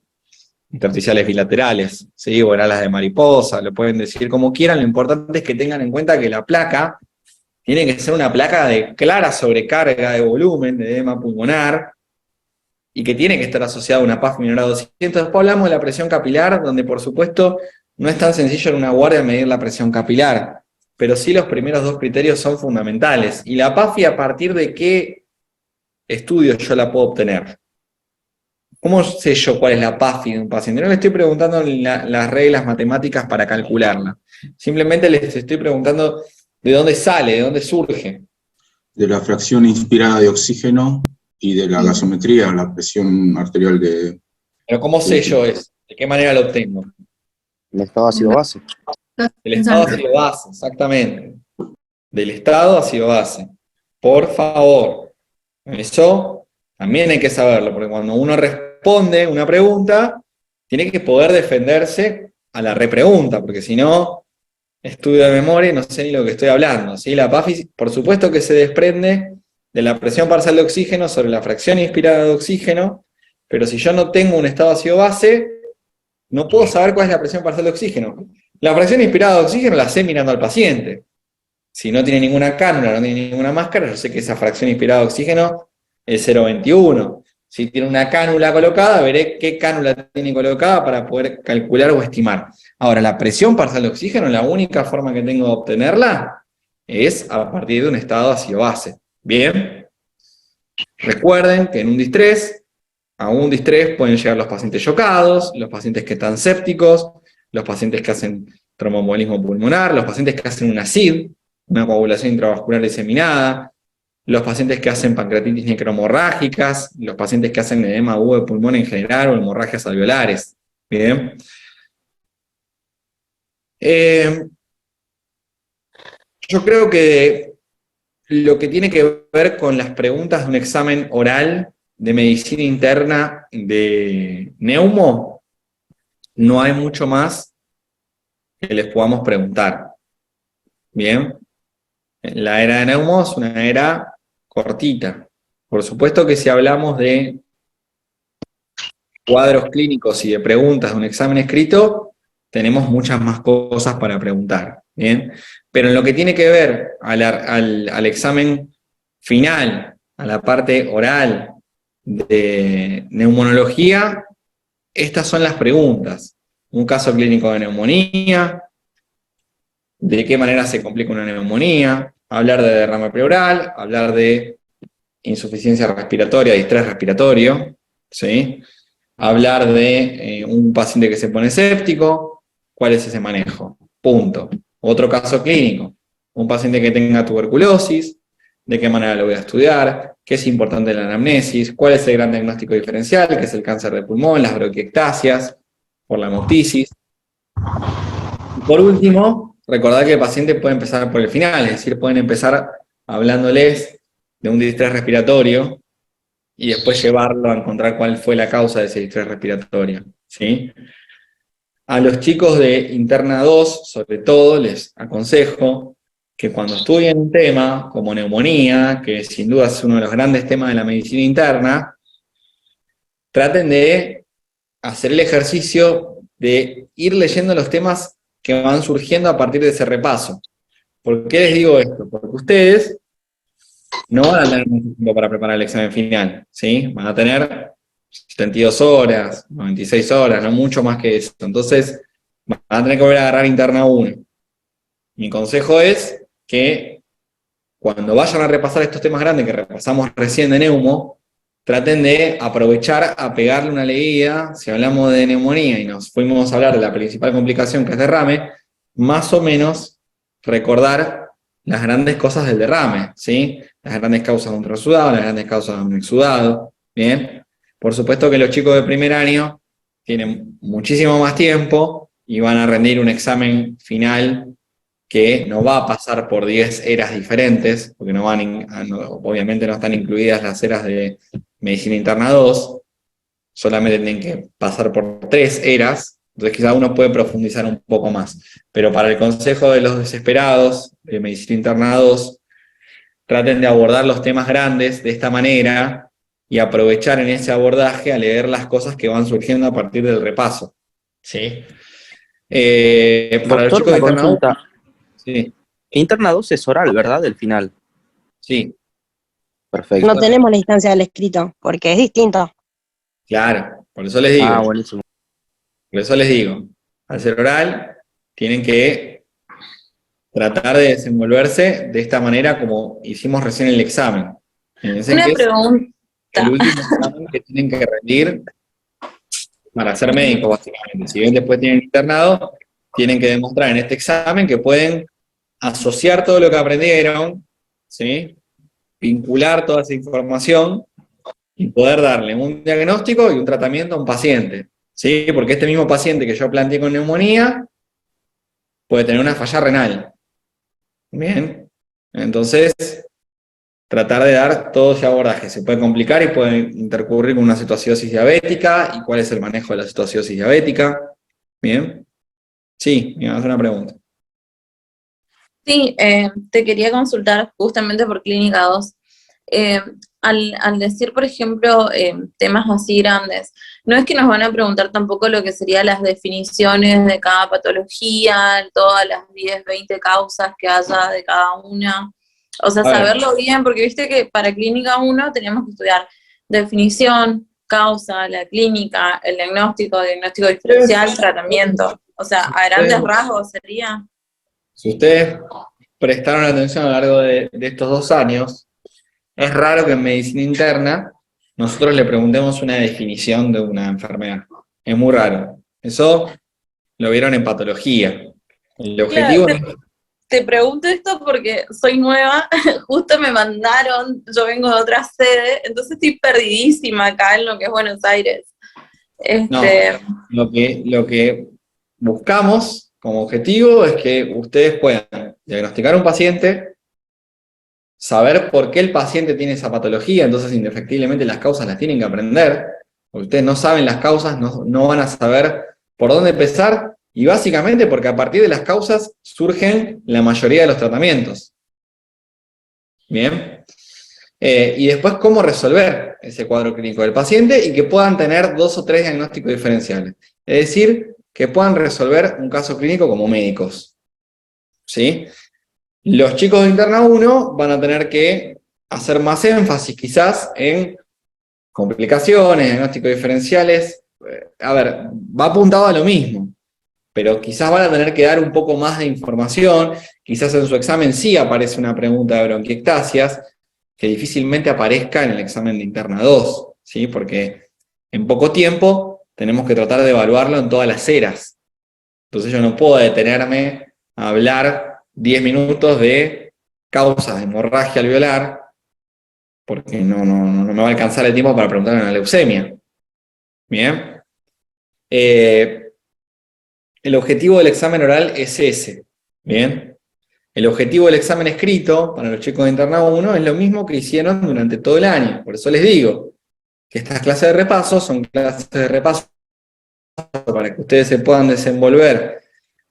intersticiales bilaterales, ¿sí? O alas de mariposa, lo pueden decir como quieran, lo importante es que tengan en cuenta que la placa tiene que ser una placa de clara sobrecarga de volumen, de edema pulmonar, y que tiene que estar asociada a una PAF menor a 200. Después hablamos de la presión capilar, donde por supuesto no es tan sencillo en una guardia medir la presión capilar, pero sí los primeros dos criterios son fundamentales. ¿Y la PAFI a partir de qué estudios yo la puedo obtener? ¿Cómo sé yo cuál es la PAFI de un paciente? No le estoy preguntando las reglas matemáticas para calcularla. Simplemente les estoy preguntando de dónde sale, de dónde surge. De la fracción inspirada de oxígeno y de la gasometría, la presión arterial de... Pero ¿cómo sé yo eso? ¿De qué manera lo obtengo? El estado ácido-base. Del estado ácido-base, exactamente. Del estado ácido-base. Por favor. Eso también hay que saberlo, porque cuando uno responde una pregunta, tiene que poder defenderse a la repregunta, porque si no, estudio de memoria y no sé ni lo que estoy hablando, ¿sí? La PAFI, por supuesto que se desprende de la presión parcial de oxígeno sobre la fracción inspirada de oxígeno, pero si yo no tengo un estado ácido-base, no puedo saber cuál es la presión parcial de oxígeno. La fracción inspirada de oxígeno la sé mirando al paciente. Si no tiene ninguna cánula, no tiene ninguna máscara, yo sé que esa fracción inspirada de oxígeno es 0,21. Si tiene una cánula colocada, veré qué cánula tiene colocada para poder calcular o estimar. Ahora, la presión parcial de oxígeno, la única forma que tengo de obtenerla es a partir de un estado ácido-base. Bien. Recuerden que en un distrés, a un distrés pueden llegar los pacientes chocados, los pacientes que están sépticos, los pacientes que hacen tromboembolismo pulmonar, los pacientes que hacen una SID, una coagulación intravascular diseminada, los pacientes que hacen pancreatitis necromorrágicas, los pacientes que hacen edema agudo de pulmón en general o hemorragias alveolares. Bien. Yo creo que lo que tiene que ver con las preguntas de un examen oral de medicina interna de neumo, no hay mucho más que les podamos preguntar. Bien. La era de neumo es una era cortita. Por supuesto que si hablamos de cuadros clínicos y de preguntas de un examen escrito, tenemos muchas más cosas para preguntar. ¿Bien? Pero en lo que tiene que ver al examen final, a la parte oral de neumonología, estas son las preguntas. Un caso clínico de neumonía, de qué manera se complica una neumonía, hablar de derrame pleural, hablar de insuficiencia respiratoria, distrés respiratorio, ¿sí? Hablar de un paciente que se pone séptico, cuál es ese manejo, punto. Otro caso clínico, un paciente que tenga tuberculosis, de qué manera lo voy a estudiar, qué es importante en la anamnesis, cuál es el gran diagnóstico diferencial, que es el cáncer de pulmón, las bronquiectasias, por la hemoptisis. Y por último, recordar que el paciente puede empezar por el final, es decir, pueden empezar hablándoles de un distrés respiratorio y después llevarlo a encontrar cuál fue la causa de ese distrés respiratorio, ¿sí? A los chicos de Interna 2, sobre todo, les aconsejo que cuando estudien un tema como neumonía, que sin duda es uno de los grandes temas de la medicina interna, traten de hacer el ejercicio de ir leyendo los temas que van surgiendo a partir de ese repaso. ¿Por qué les digo esto? Porque ustedes no van a tener mucho tiempo para preparar el examen final, ¿sí? Van a tener 72 horas, 96 horas, no mucho más que eso. Entonces, van a tener que volver a agarrar Interna 1. Mi consejo es que cuando vayan a repasar estos temas grandes que repasamos recién de neumo, traten de aprovechar a pegarle una leída. Si hablamos de neumonía y nos fuimos a hablar de la principal complicación que es derrame, más o menos recordar las grandes cosas del derrame, ¿sí? Las grandes causas de un transudado, las grandes causas de un exudado, ¿bien? Por supuesto que los chicos de primer año tienen muchísimo más tiempo y van a rendir un examen final que no va a pasar por 10 eras diferentes, porque obviamente no están incluidas las eras de medicina interna 2, solamente tienen que pasar por 3 eras, entonces quizá uno puede profundizar un poco más. Pero para el consejo de los desesperados, de medicina interna 2, traten de abordar los temas grandes de esta manera y aprovechar en ese abordaje a leer las cosas que van surgiendo a partir del repaso. ¿Sí? Para los Doctor, chicos de una interna 1, consulta. sí. Interna 2 es oral, ¿verdad? El final. Sí. Perfecto. No tenemos la instancia del escrito, porque es distinto. Claro, por eso les digo. Ah, buenísimo. Por eso les digo, al ser oral, tienen que tratar de desenvolverse de esta manera como hicimos recién el examen. Una pregunta. El último examen que tienen que rendir para ser médicos, básicamente. Si bien después tienen internado, tienen que demostrar en este examen que pueden asociar todo lo que aprendieron, ¿sí? Vincular toda esa información y poder darle un diagnóstico y un tratamiento a un paciente, ¿sí? Porque este mismo paciente que yo planteé con neumonía puede tener una falla renal. Bien, entonces tratar de dar todo ese abordaje. Se puede complicar y puede intercurrir con una cetoacidosis diabética. ¿Y cuál es el manejo de la cetoacidosis diabética? Bien. Sí, me vas a hacer una pregunta. Sí, te quería consultar justamente por Clínica 2. Al decir, por ejemplo, temas así grandes, no es que nos van a preguntar tampoco lo que serían las definiciones de cada patología, todas las 10, 20 causas que haya de cada una. O sea, saberlo bien, porque viste que para Clínica 1 teníamos que estudiar definición, causa, la clínica, el diagnóstico diferencial, tratamiento. O sea, a grandes rasgos sería. Si ustedes prestaron atención a lo largo de estos 2 años, es raro que en medicina interna nosotros le preguntemos una definición de una enfermedad. Es muy raro. Eso lo vieron en patología. El objetivo Te pregunto esto porque soy nueva, justo me mandaron, yo vengo de otra sede, entonces estoy perdidísima acá en lo que es Buenos Aires. No, lo que buscamos como objetivo es que ustedes puedan diagnosticar a un paciente, saber por qué el paciente tiene esa patología, entonces indefectiblemente las causas las tienen que aprender, porque ustedes no saben las causas, no van a saber por dónde empezar, y básicamente porque a partir de las causas surgen la mayoría de los tratamientos. Bien. Y después cómo resolver ese cuadro clínico del paciente y que puedan tener 2 o 3 diagnósticos diferenciales. Es decir, que puedan resolver un caso clínico como médicos. ¿Sí? Los chicos de interna 1 van a tener que hacer más énfasis quizás en complicaciones, diagnósticos diferenciales. A ver, va apuntado a lo mismo, pero quizás van a tener que dar un poco más de información. Quizás en su examen sí aparece una pregunta de bronquiectasias, que difícilmente aparezca en el examen de interna 2, ¿sí? Porque en poco tiempo tenemos que tratar de evaluarlo en todas las eras. Entonces yo no puedo detenerme a hablar 10 minutos de causas de hemorragia alveolar, porque no me va a alcanzar el tiempo para preguntar una leucemia. Bien. El objetivo del examen oral es ese. Bien. El objetivo del examen escrito para los chicos de interna 1 es lo mismo que hicieron durante todo el año. Por eso les digo que estas clases de repaso son clases de repaso para que ustedes se puedan desenvolver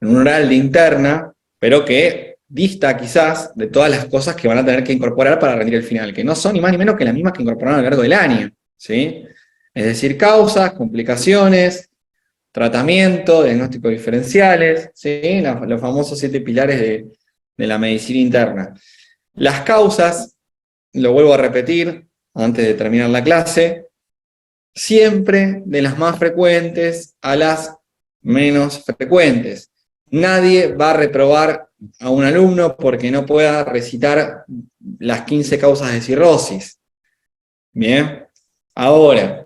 en un oral de interna, pero que dista quizás de todas las cosas que van a tener que incorporar para rendir el final, que no son ni más ni menos que las mismas que incorporaron a lo largo del año, ¿sí? Es decir, causas, complicaciones, tratamiento, diagnósticos diferenciales, ¿sí? Los famosos 7 pilares de la medicina interna. Las causas, lo vuelvo a repetir antes de terminar la clase, siempre de las más frecuentes a las menos frecuentes. Nadie va a reprobar a un alumno porque no pueda recitar las 15 causas de cirrosis. Bien. Ahora,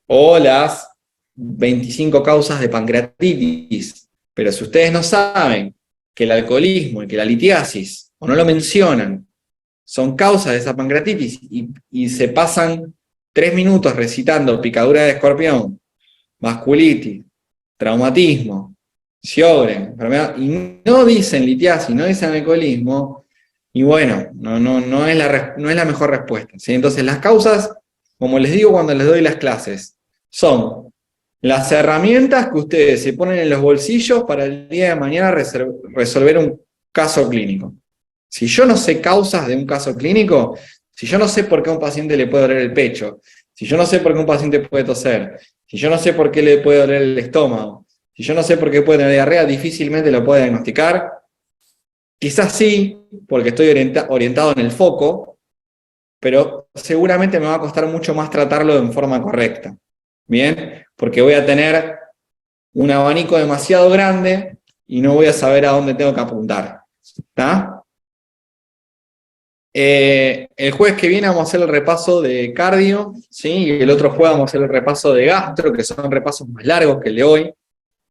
o las 25 causas de pancreatitis. Pero si ustedes no saben que el alcoholismo y que la litiasis, o no lo mencionan, son causas de esa pancreatitis y se pasan 3 minutos recitando picadura de escorpión, vasculitis, traumatismo, Sjögren, enfermedad, y no dicen litiasis, no dicen alcoholismo, y bueno, no es la mejor respuesta, ¿sí? Entonces las causas, como les digo cuando les doy las clases, son las herramientas que ustedes se ponen en los bolsillos para el día de mañana resolver un caso clínico. Si yo no sé causas de un caso clínico, si yo no sé por qué a un paciente le puede doler el pecho, si yo no sé por qué un paciente puede toser, si yo no sé por qué le puede doler el estómago, si yo no sé por qué puede tener diarrea, difícilmente lo puedo diagnosticar. Quizás sí, porque estoy orientado en el foco, pero seguramente me va a costar mucho más tratarlo en forma correcta. ¿Bien? Porque voy a tener un abanico demasiado grande y no voy a saber a dónde tengo que apuntar. ¿Está? El jueves que viene vamos a hacer el repaso de cardio, ¿sí? Y el otro jueves vamos a hacer el repaso de gastro, que son repasos más largos que el de hoy,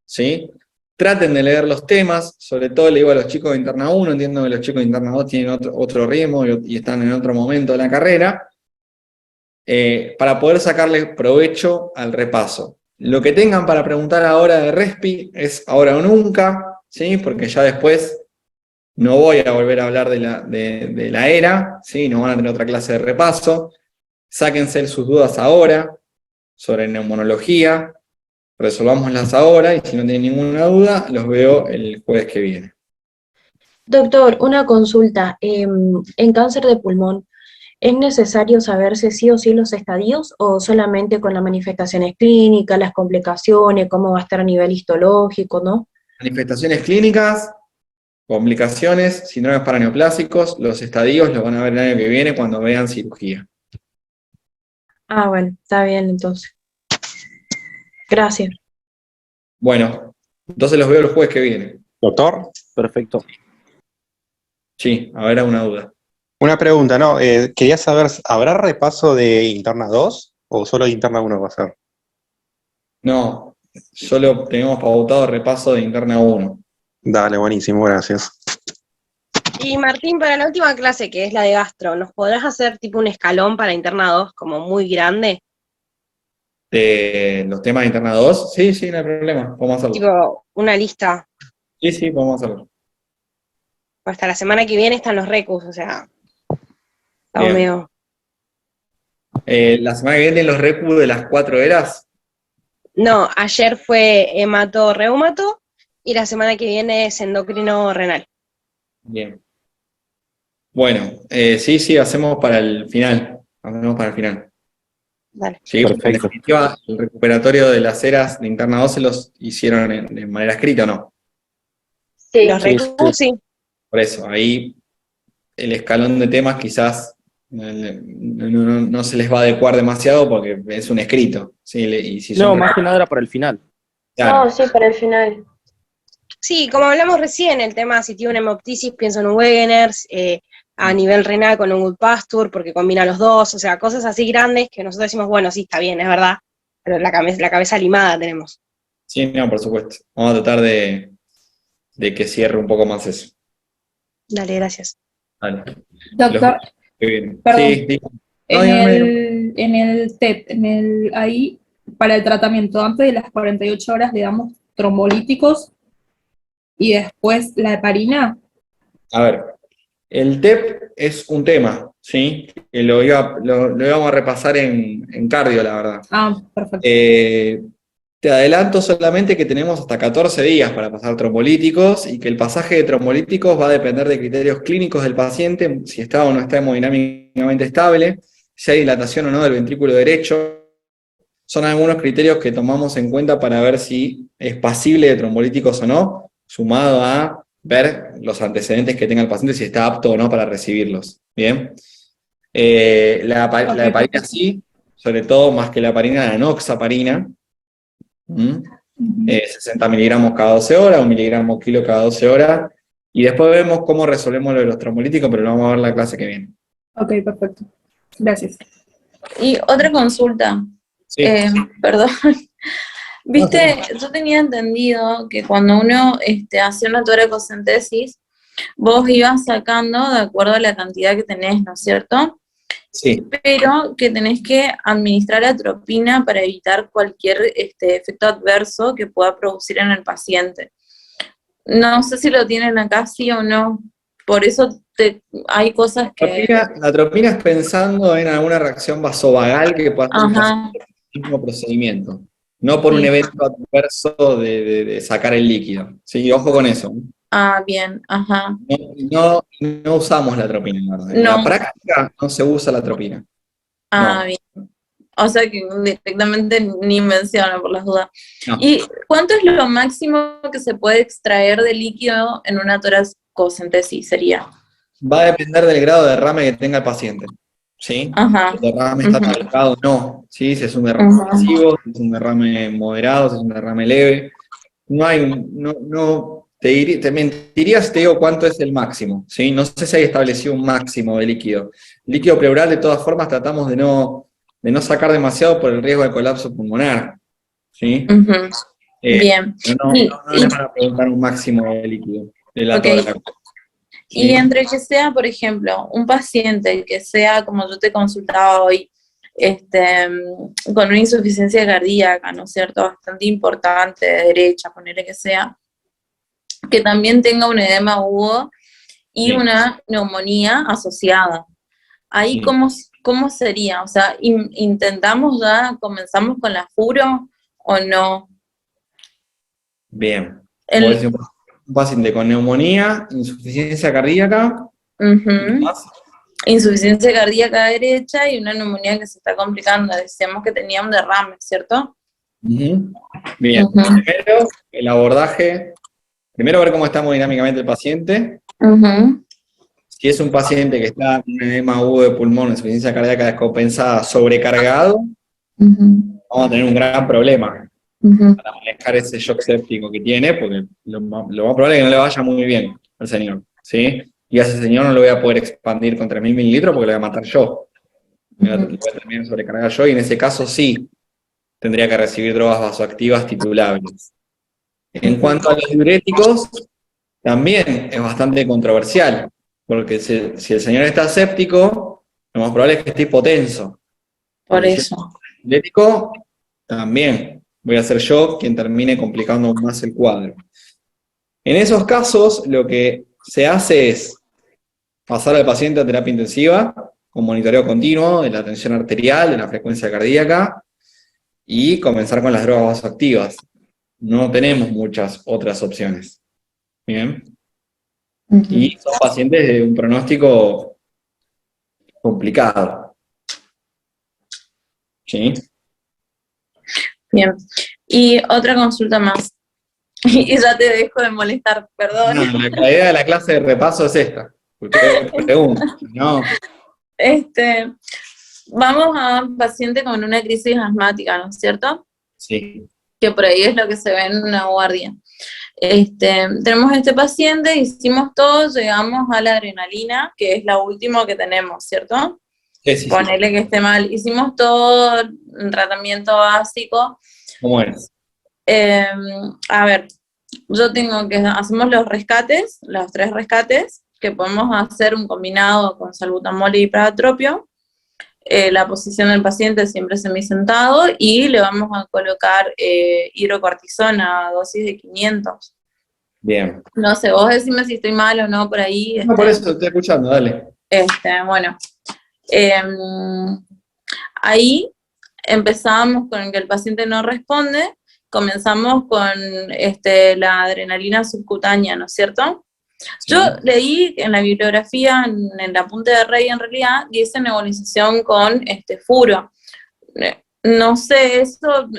¿sí? Traten de leer los temas, sobre todo le digo a los chicos de Interna 1, entiendo que los chicos de Interna 2 tienen otro ritmo y están en otro momento de la carrera, para poder sacarle provecho al repaso. Lo que tengan para preguntar ahora de Respi es ahora o nunca, ¿sí? Porque ya después no voy a volver a hablar de la ERA, ¿sí? No van a tener otra clase de repaso. Sáquense sus dudas ahora sobre neumonología, resolvámoslas ahora, y si no tienen ninguna duda, los veo el jueves que viene. Doctor, una consulta. En cáncer de pulmón, ¿es necesario saberse sí o sí los estadios o solamente con las manifestaciones clínicas, las complicaciones, cómo va a estar a nivel histológico, ¿no? Manifestaciones clínicas, complicaciones, síndromes paraneoplásicos, los estadios los van a ver el año que viene cuando vean cirugía. Ah, bueno, está bien entonces. Gracias. Bueno, entonces los veo el jueves que viene. Doctor, perfecto. Sí, a ver, alguna duda. Una pregunta, ¿no? Quería saber, ¿habrá repaso de Interna 2 o solo de Interna 1 va a ser? No, solo tenemos pautado repaso de Interna 1. Dale, buenísimo, gracias. Y Martín, para la última clase, que es la de gastro, ¿nos podrás hacer tipo un escalón para Interna 2 como muy grande? De los temas de Interna 2, sí, no hay problema, podemos hacerlo. Tipo, una lista. Sí, podemos hacerlo. Hasta la semana que viene están los recus, o sea, estamos Bien. medio... La semana que viene los recu de las 4 eras. No, ayer fue hemato-reumato y la semana que viene es endocrino renal. Bien. Bueno, sí, hacemos para el final. Hacemos para el final. Dale. Sí, porque en definitiva, el recuperatorio de las eras de Interna 2 se los hicieron de manera escrita, ¿o no? Sí. Los recus, sí. Por eso, ahí el escalón de temas quizás no se les va a adecuar demasiado porque es un escrito. ¿Sí? Y si No, más que nada era para el final. Claro. No, sí, para el final. Sí, como hablamos recién, el tema si tiene una hemoptisis, pienso en un Wegener, a nivel renal con un Goodpasture, porque combina los dos, o sea, cosas así grandes que nosotros decimos, bueno, sí, está bien, es verdad, pero la cabeza limada tenemos. Sí, no, por supuesto. Vamos a tratar de que cierre un poco más eso. Dale, gracias. Dale. Doctor, Bien. perdón. Sí. En el TEP, ahí, para el tratamiento, antes de las 48 horas le damos trombolíticos y después la heparina. A ver, el TEP es un tema, ¿sí? Que lo íbamos a repasar en cardio, la verdad. Ah, perfecto. Te adelanto solamente que tenemos hasta 14 días para pasar trombolíticos y que el pasaje de trombolíticos va a depender de criterios clínicos del paciente, si está o no está hemodinámicamente estable, si hay dilatación o no del ventrículo derecho. Son algunos criterios que tomamos en cuenta para ver si es pasible de trombolíticos o no, sumado a ver los antecedentes que tenga el paciente, si está apto o no para recibirlos. Bien. La heparina sí, sobre todo más que la heparina, la enoxaparina. 60 miligramos cada 12 horas, 1 miligramo kilo cada 12 horas, y después vemos cómo resolvemos lo de los trombólíticos, pero lo vamos a ver la clase que viene. Ok, perfecto. Gracias. Y otra consulta. Sí. Perdón. Viste, yo tenía entendido que cuando uno hacía una toracocentesis, vos ibas sacando de acuerdo a la cantidad que tenés, ¿no es cierto? Sí. Pero que tenés que administrar atropina para evitar cualquier efecto adverso que pueda producir en el paciente. No sé si lo tienen acá sí o no. Por eso hay cosas que... La atropina es pensando en alguna reacción vasovagal que pueda hacer un Ajá. paciente con el mismo procedimiento, no por un Sí. evento adverso de sacar el líquido. Sí, ojo con eso. Ah, bien, ajá. No usamos la atropina, en verdad. En la No. práctica no se usa la atropina. Ah, No. bien. O sea que directamente ni menciona por las dudas. No. ¿Y cuánto es lo máximo que se puede extraer de líquido en una toracocentesis? Sería. Va a depender del grado de derrame que tenga el paciente. ¿Sí? Ajá. Si el derrame está Ujú. marcado o no. ¿Sí? Si es un derrame Ujú. excesivo, si es un derrame moderado, si es un derrame leve. No hay te mentiría si te digo cuánto es el máximo. ¿Sí? No sé si hay establecido un máximo de líquido. Líquido pleural, de todas formas, tratamos de no sacar demasiado por el riesgo de colapso pulmonar. ¿Sí? Ujú. Eh, Bien. No les van a preguntar un máximo de líquido de la Ok. tórax. Y ¿Sí? entre que sea, por ejemplo, un paciente que sea, como yo te consultaba hoy, con una insuficiencia cardíaca, ¿no es cierto?, bastante importante, de derecha, ponerle que sea, que también tenga un edema agudo y Sí. una neumonía asociada. Ahí, Sí. ¿cómo sería? O sea, ¿intentamos ya, comenzamos con la furo o no? Bien. El- Vos decís un paciente con neumonía, insuficiencia cardíaca, Ujú. más. Insuficiencia cardíaca derecha y una neumonía que se está complicando. Decíamos que tenía un derrame, ¿cierto? Ujú. Bien. Ujú. Primero, el abordaje. Primero, ver cómo está hemodinámicamente el paciente. Ujú. Si es un paciente que está con un edema agudo de pulmón, insuficiencia cardíaca descompensada, sobrecargado, Ujú. vamos a tener un gran problema Ujú. para manejar ese shock séptico que tiene, porque lo más probable es que no le vaya muy bien al señor, ¿sí? Y a ese señor no lo voy a poder expandir con 3.000 mililitros porque lo voy a matar yo. Lo voy a terminar de sobrecargar yo, y en ese caso sí, tendría que recibir drogas vasoactivas titulables. En cuanto a los diuréticos, también es bastante controversial, porque si el señor está séptico, lo más probable es que esté hipotenso. Por Y si es eso. diurético, también voy a ser yo quien termine complicando aún más el cuadro. En esos casos, lo que se hace es pasar al paciente a terapia intensiva, con monitoreo continuo de la tensión arterial, de la frecuencia cardíaca, y comenzar con las drogas vasoactivas. No tenemos muchas otras opciones. Bien. Y son pacientes de un pronóstico complicado. ¿Sí? Bien. Y otra consulta más. Y ya te dejo de molestar, perdón. No, la idea de la clase de repaso es esta. Ustedes preguntan, ¿no? Vamos a un paciente con una crisis asmática, ¿no es cierto? Sí. Que por ahí es lo que se ve en una guardia. Tenemos este paciente, hicimos todo, llegamos a la adrenalina, que es la última que tenemos, ¿cierto? Sí. Ponele que esté mal. Hicimos todo un tratamiento básico. ¿Cómo es? A ver, hacemos los rescates, los 3 rescates, que podemos hacer un combinado con salbutamol y ipratropium. La posición del paciente siempre semisentado y le vamos a colocar hidrocortisona a dosis de 500. Bien. No sé, vos decime si estoy mal o no por ahí. No, por eso estoy escuchando, dale. Bueno, ahí empezamos con que el paciente no responde, comenzamos con la adrenalina subcutánea, ¿no es cierto? Sí. Yo leí en la bibliografía, en el apunte de Rey, en realidad, dice nebulización con furo. No sé eso,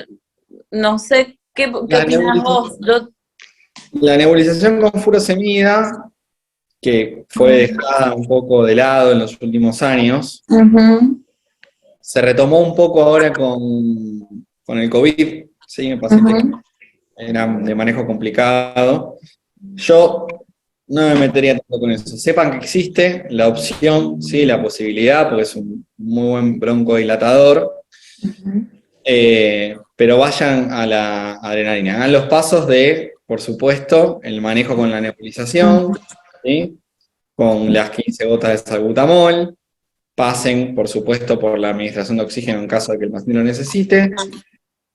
no sé qué opinas vos. La nebulización con furosemida, que fue dejada un poco de lado en los últimos años, se retomó un poco ahora con el COVID, ¿sí? El paciente era de manejo complicado. Yo no me metería tanto con eso. Sepan que existe la opción, ¿sí? La posibilidad, porque es un muy buen broncodilatador, pero vayan a la adrenalina. Hagan los pasos de, por supuesto, el manejo con la nebulización, ¿sí? Con las 15 gotas de salbutamol. Pasen, por supuesto, por la administración de oxígeno en caso de que el paciente lo necesite,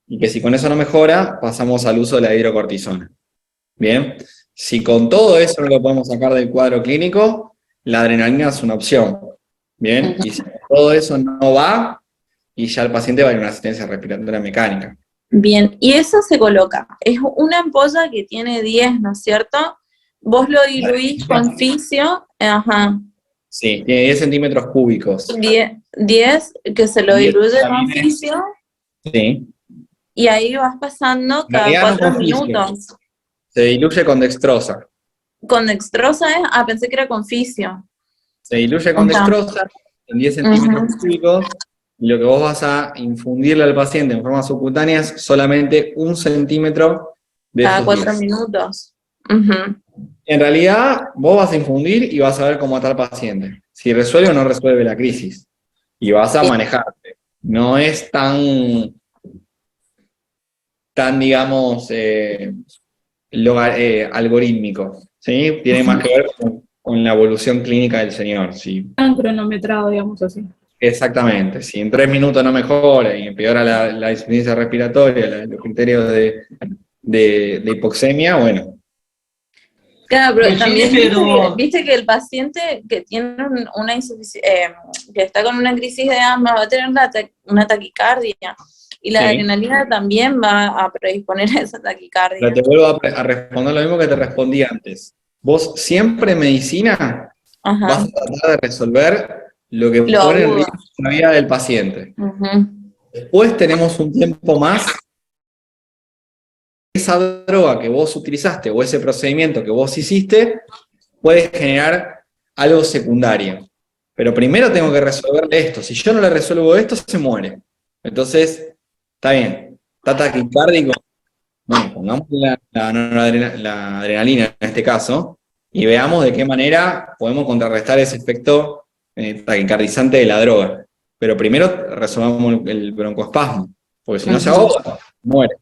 y que si con eso no mejora, pasamos al uso de la hidrocortisona. Bien, Si con todo eso no lo podemos sacar del cuadro clínico, la adrenalina es una opción. Bien, y si con todo eso no va, y ya el paciente va a ir a una asistencia respiratoria mecánica. Bien, y eso se coloca. Es una ampolla que tiene 10, ¿no es cierto? Vos lo diluís con fisio, ajá. Sí, tiene 10 centímetros cúbicos. 10 que se lo 10 diluye con también es- fisio, Sí. y ahí vas pasando En cada realidad no 4 con fisio. minutos. Se diluye con dextrosa. Con dextrosa es, pensé que era con fisio. Se diluye con Ajá. dextrosa en 10 centímetros Ujú. cúbicos, y lo que vos vas a infundirle al paciente en forma subcutánea es solamente 1 centímetro de Cada esos 4 10. minutos. Ujú. En realidad, vos vas a infundir y vas a ver cómo está el paciente. Si resuelve o no resuelve la crisis. Y vas a manejarte. No es tan digamos, algorítmico. ¿Sí? Tiene más que ver con la evolución clínica del señor. ¿Sí? Tan cronometrado, digamos así. Exactamente. Si en 3 minutos no mejora y empeora la insuficiencia respiratoria, los criterios de hipoxemia, bueno. Claro, pero Virginia, también pero- viste que el paciente que tiene una que está con una crisis de asma va a tener una taquicardia, y la Sí. adrenalina también va a predisponer a esa taquicardia. Pero te vuelvo a responder lo mismo que te respondí antes. Vos siempre en medicina Ajá. vas a tratar de resolver lo que Lo pone en agudo. riesgo la vida del paciente. Ujú. Después tenemos un tiempo más. Esa droga que vos utilizaste o ese procedimiento que vos hiciste puede generar algo secundario. Pero primero tengo que resolverle esto. Si yo no le resuelvo esto, se muere. Entonces, está bien. Está taquicárdico. Bueno, pongamos la adrenalina en este caso y veamos de qué manera podemos contrarrestar ese efecto taquicardizante de la droga. Pero primero resolvamos el broncoespasmo, porque si no se ahoga, muere.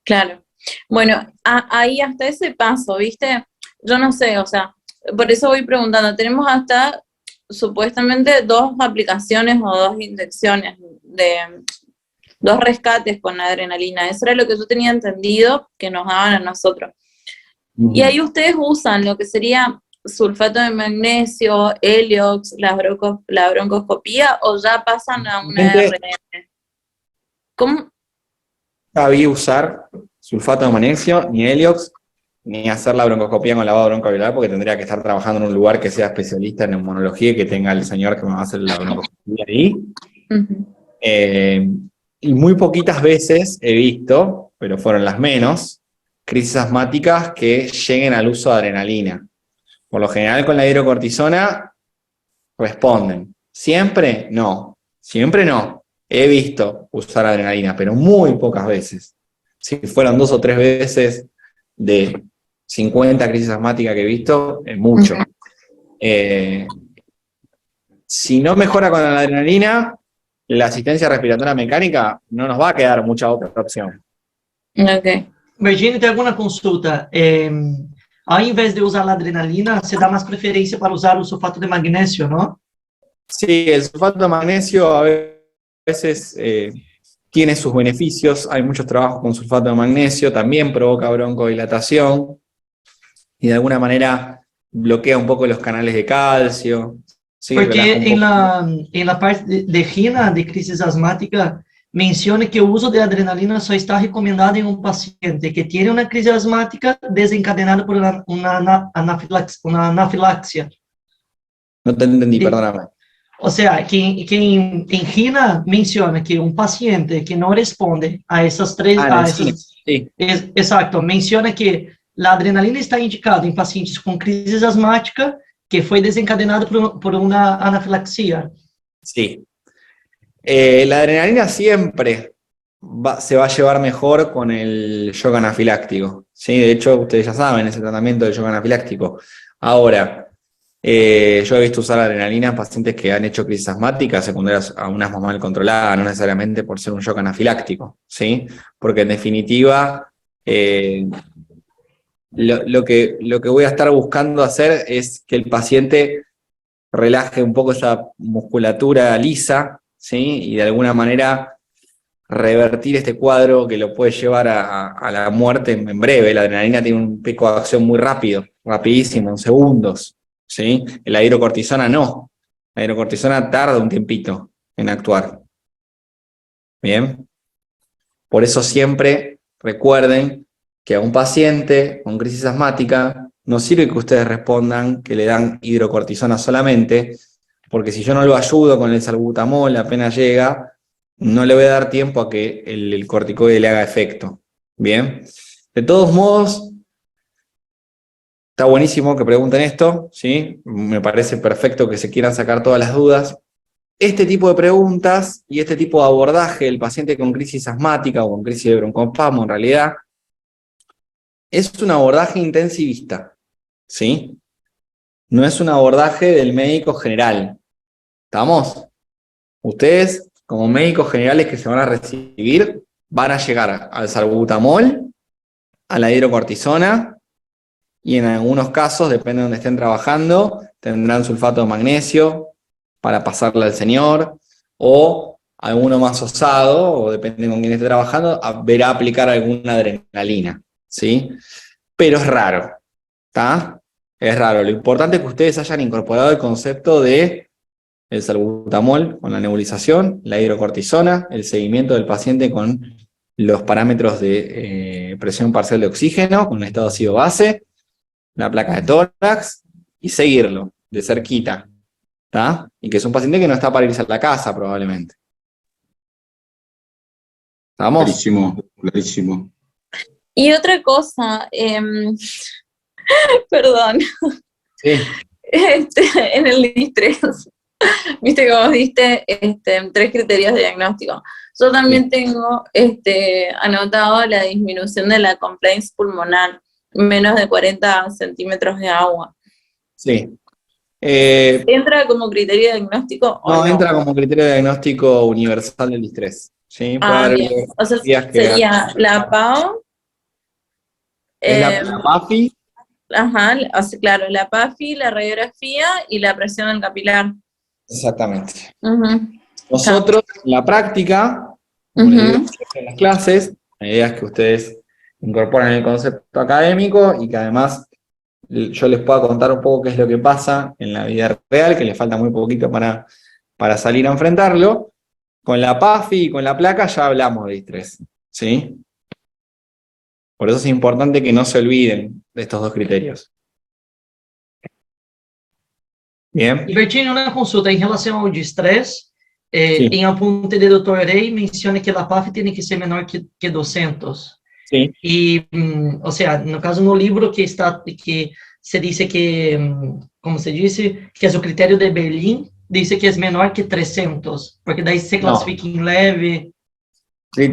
Claro. Bueno, ahí hasta ese paso, ¿viste? Yo no sé, o sea, por eso voy preguntando. Tenemos hasta supuestamente 2 aplicaciones o 2 inyecciones de 2 rescates con adrenalina. Eso era lo que yo tenía entendido que nos daban a nosotros. Y ahí ustedes usan lo que sería sulfato de magnesio, Heliox, la broncoscopía, o ya pasan a una RN. ¿Cómo? Sabía usar sulfato de magnesio, ni Heliox, ni hacer la broncoscopía con lavado broncoalveolar, porque tendría que estar trabajando en un lugar que sea especialista en neumonología y que tenga el señor que me va a hacer la broncoscopía ahí. Y muy poquitas veces he visto, pero fueron las menos, crisis asmáticas que lleguen al uso de adrenalina. Por lo general con la hidrocortisona responden. ¿Siempre? No. Siempre no. He visto usar adrenalina, pero muy pocas veces. Si fueron 2 o 3 veces de 50 crisis asmáticas que he visto, es mucho. Si no mejora con la adrenalina, la asistencia respiratoria mecánica no nos va a quedar mucha otra opción. Ok. Virginia, tem alguma consulta? Ao invés de usar a adrenalina, se dá mais preferência para usar o sulfato de magnésio, ¿no? Sí, el sulfato de magnesio a veces tiene sus beneficios. Hay muchos trabajos con sulfato de magnesio, también provoca broncodilatación y de alguna manera bloquea un poco los canales de calcio. Sí, Porque relaja un poco. em la parte de RINA, de crisis asmática, menciona que o uso de adrenalina só está recomendado em um paciente que tiene uma crise asmática desencadenada por uma anafilaxia. No te entendí, perdóname. O sea, que em RINA menciona que um paciente que não responde a essas 3... Sí. Exacto, menciona que a adrenalina está indicada em pacientes com crise asmática que foi desencadenado por uma anafilaxia. Sí. La adrenalina siempre se va a llevar mejor con el shock anafiláctico. ¿Sí? De hecho, ustedes ya saben ese tratamiento del shock anafiláctico. Ahora, yo he visto usar adrenalina en pacientes que han hecho crisis asmáticas secundarias a un asma mal controlada, no necesariamente por ser un shock anafiláctico, ¿sí? Porque en definitiva, lo que voy a estar buscando hacer es que el paciente relaje un poco esa musculatura lisa, ¿sí? Y de alguna manera revertir este cuadro que lo puede llevar a la muerte en breve. La adrenalina tiene un pico de acción muy rápido, rapidísimo, en segundos, ¿sí? La hidrocortisona no. La hidrocortisona tarda un tiempito en actuar. ¿Bien? Por eso siempre recuerden que a un paciente con crisis asmática no sirve que ustedes respondan que le dan hidrocortisona solamente, porque si yo no lo ayudo con el salbutamol apenas llega, no le voy a dar tiempo a que el corticoide le haga efecto. ¿Bien? De todos modos, está buenísimo que pregunten esto, ¿sí? Me parece perfecto que se quieran sacar todas las dudas. Este tipo de preguntas y este tipo de abordaje del paciente con crisis asmática o con crisis de broncoespasmo, en realidad, es un abordaje intensivista, ¿sí? No es un abordaje del médico general. ¿Estamos? Ustedes, como médicos generales que se van a recibir, van a llegar al salbutamol, a la hidrocortisona, y en algunos casos, depende de donde estén trabajando, tendrán sulfato de magnesio para pasarle al señor, o alguno más osado, o depende con quién esté trabajando, verá aplicar alguna adrenalina, ¿sí? Pero es raro, ¿está? Es raro. Lo importante es que ustedes hayan incorporado el concepto de el salbutamol con la nebulización, la hidrocortisona, el seguimiento del paciente con los parámetros de presión parcial de oxígeno, con un estado ácido-base, la placa de tórax, y seguirlo de cerquita. ¿Está? Y que es un paciente que no está para irse a la casa, probablemente. ¿Estamos? Clarísimo, clarísimo. Y otra cosa, perdón, Sí. En el DIS-3, viste que vos diste 3 criterios de diagnóstico. Yo también tengo anotado la disminución de la complaints pulmonar, menos de 40 centímetros de agua. Sí. ¿Entra como criterio de diagnóstico o no? No, entra como criterio de diagnóstico universal del distrés. ¿Sí? Puede haber Bien. O sea, días que sería la PAO. es la PAFI. Ajá, o sea, claro, la PAFI, la radiografía y la presión del capilar. Exactamente. Ujú. Nosotros, en la práctica, como les digo siempre en las clases, la idea es que ustedes incorporen el concepto académico y que además yo les pueda contar un poco qué es lo que pasa en la vida real, que les falta muy poquito para salir a enfrentarlo. Con la PAFI y con la placa ya hablamos de distrés, ¿sí? Por eso es importante que no se olviden de estos dos criterios. Bien. E Bertinho, na consulta, em relação ao distress, Sim. em aponte de Dr. Rey, menciona que a PAF tem que ser menor que 200. Sí. E, ou seja, no caso, no livro que se diz que, como se disse, que é o critério de Berlim, diz que é menor que 300, porque daí se classifica em leve. El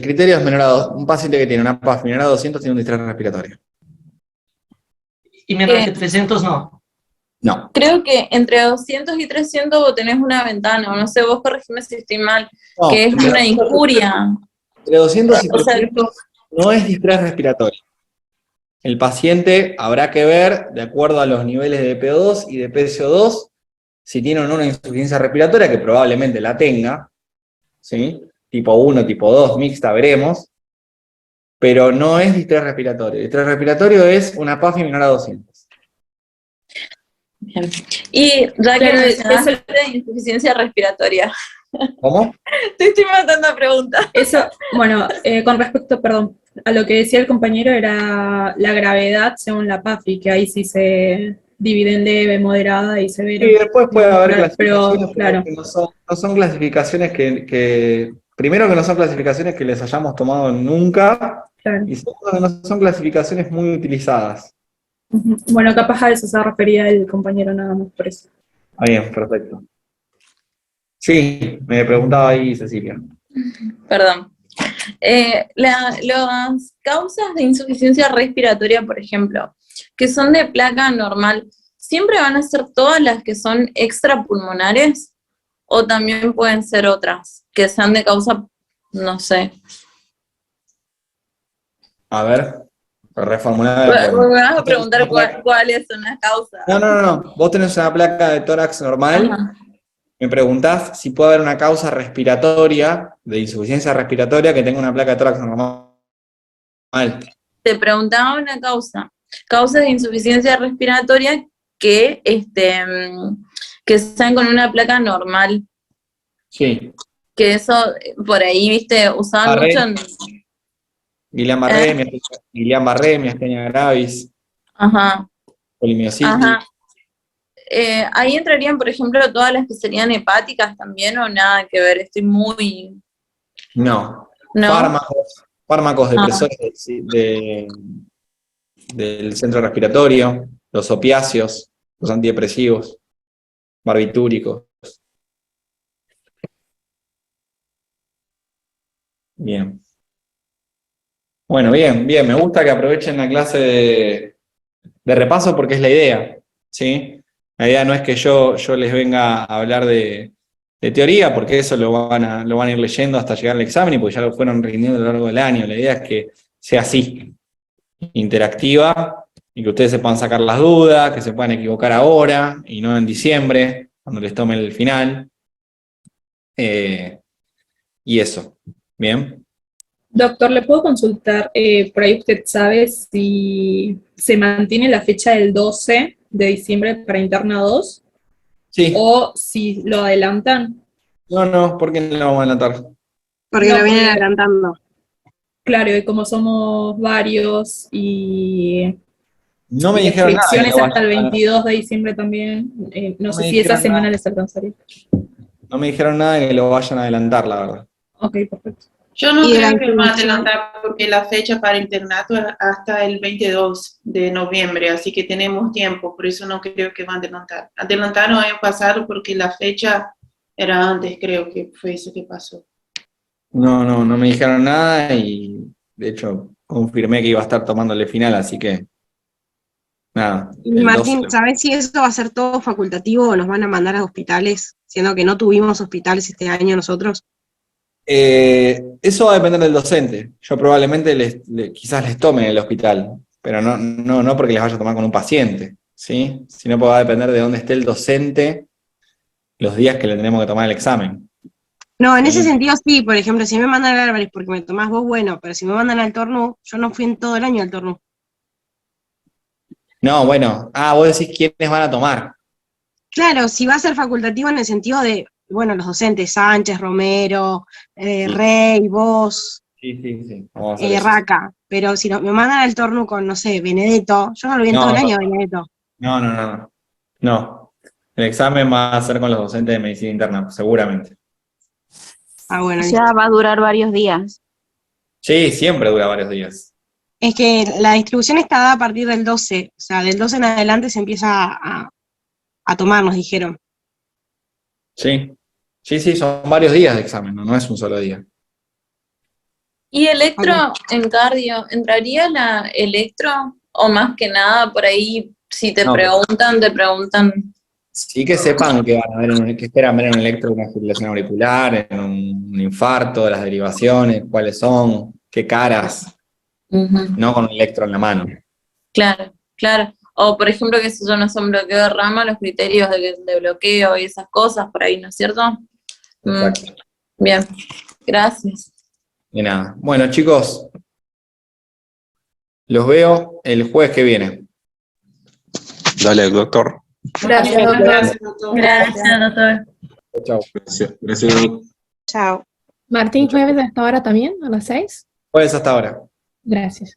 criterio es menor a 2. Un paciente que tiene una PAF menor a 200 tiene un distrés respiratorio. E menor que 300, não. No. Creo que entre 200 y 300 vos tenés una ventana, no sé, vos corregime si estoy mal, No, que es una injuria. Entre 200 y O sea, 300 no es distrés respiratorio. El paciente habrá que ver, de acuerdo a los niveles de PO2 y de PCO2, si tiene o no una insuficiencia respiratoria, que probablemente la tenga, ¿sí? Tipo 1, tipo 2, mixta, veremos, pero no es distrés respiratorio. El distrés respiratorio es una PAFI menor a 200. Bien. Y ya que mencionaste de insuficiencia respiratoria. ¿Cómo? Te estoy matando a preguntas. Eso, bueno, con respecto, perdón, a lo que decía el compañero era la gravedad según la PAFI, que ahí sí se divide en leve, moderada y severa. Y después puede haber clasificaciones, pero, claro. que no son clasificaciones que primero que no son clasificaciones que les hayamos tomado nunca, Claro. y segundo que no son clasificaciones muy utilizadas. Bueno, capaz a eso se refería el compañero nada más, por eso. Bien, perfecto. Sí, me preguntaba ahí Cecilia. Perdón. Las causas de insuficiencia respiratoria, por ejemplo, que son de placa normal, ¿siempre van a ser todas las que son extrapulmonares? ¿O también pueden ser otras que sean de causa, no sé? A ver, reformular. Me vas a preguntar cuáles son las causas. No. Vos tenés una placa de tórax normal. Ajá. me preguntás si puede haber una causa respiratoria, de insuficiencia respiratoria, que tenga una placa de tórax normal. Te preguntaba una causa. Causas de insuficiencia respiratoria que están con una placa normal. Sí. Que eso, por ahí, viste, usaban Barré. mucho en... Guillain-Barré, miastenia gravis, Ajá, polimiositis. ajá. Ahí entrarían, por ejemplo, todas las que serían hepáticas también, o nada que ver, estoy muy... No. ¿No? Fármacos depresores del centro respiratorio, los opiáceos, los antidepresivos, barbitúricos. Bien. Bueno, bien, me gusta que aprovechen la clase de repaso porque es la idea, ¿sí? La idea no es que yo les venga a hablar de teoría, porque eso lo van a ir leyendo hasta llegar al examen y porque ya lo fueron rindiendo a lo largo del año. La idea es que sea así, interactiva, y que ustedes se puedan sacar las dudas, que se puedan equivocar ahora y no en diciembre, cuando les tome el final. Y eso, ¿bien? Doctor, ¿le puedo consultar? Por ahí usted sabe si se mantiene la fecha del 12 de diciembre para Interna 2 Sí. o si lo adelantan. No, ¿por qué no lo vamos a adelantar? Porque No, lo vienen porque- adelantando. Claro, y como somos varios y No me la dijeron nada. inscripción que es lo hasta el vayan a- 22 de diciembre también, no No sé me si esa dijeron semana nada. les alcanzaría. No me dijeron nada de que lo vayan a adelantar, la verdad. Ok, perfecto. Yo no Y de la creo que van a inscripción. adelantar porque la fecha para internato es hasta el 22 de noviembre, así que tenemos tiempo, por eso no creo que van a adelantar. Adelantaron el año pasado porque la fecha era antes, creo que fue eso que pasó. No me dijeron nada y de hecho confirmé que iba a estar tomándole final, así que nada. Y el Martín, 12. ¿sabes si eso va a ser todo facultativo o nos van a mandar a hospitales, siendo que no tuvimos hospitales este año nosotros? Eso va a depender del docente. Yo probablemente quizás les tome en el hospital, pero no porque les vaya a tomar con un paciente, ¿sí? Sino que va a depender de dónde esté el docente los días que le tenemos que tomar el examen. No, en ese sentido sí, por ejemplo, si me mandan al Álvarez porque me tomás vos, bueno, pero si me mandan al Tornú, yo no fui en todo el año al Tornú. No, bueno, vos decís quiénes van a tomar. Claro, si va a ser facultativo en el sentido de, bueno, los docentes, Sánchez, Romero, Rey, vos, Sí. Vamos a hacer eso. Raca, pero si no, me mandan al Tornú con, no sé, Benedetto, yo no lo vi en todo el año, Benedetto. No. El examen va a ser con los docentes de medicina interna, seguramente. Ah, bueno, O sea, va a durar varios días. Sí, siempre dura varios días. es que la distribución está dada a partir del 12, o sea, del 12 en adelante se empieza a tomar, nos dijeron. Sí, son varios días de examen, no es un solo día. ¿Y electro en cardio? ¿Entraría la electro? O más que nada, por ahí, si te No, preguntan, te preguntan. Sí que sepan que van a ver que esperan ver en un electro una fibrilación auricular, en un infarto, las derivaciones, cuáles son, qué caras, no con un electro en la mano. Claro. O, por ejemplo, que si yo no son bloqueo de rama, los criterios de bloqueo y esas cosas, por ahí, ¿no es cierto? Exacto. Bien, gracias. De nada. Bueno, chicos, los veo el jueves que viene. Dale, doctor. Gracias, doctor. Gracias, doctor. Chao. Gracias. Chao. Martín, jueves hasta ahora también, a las 6. Jueves hasta ahora. Gracias.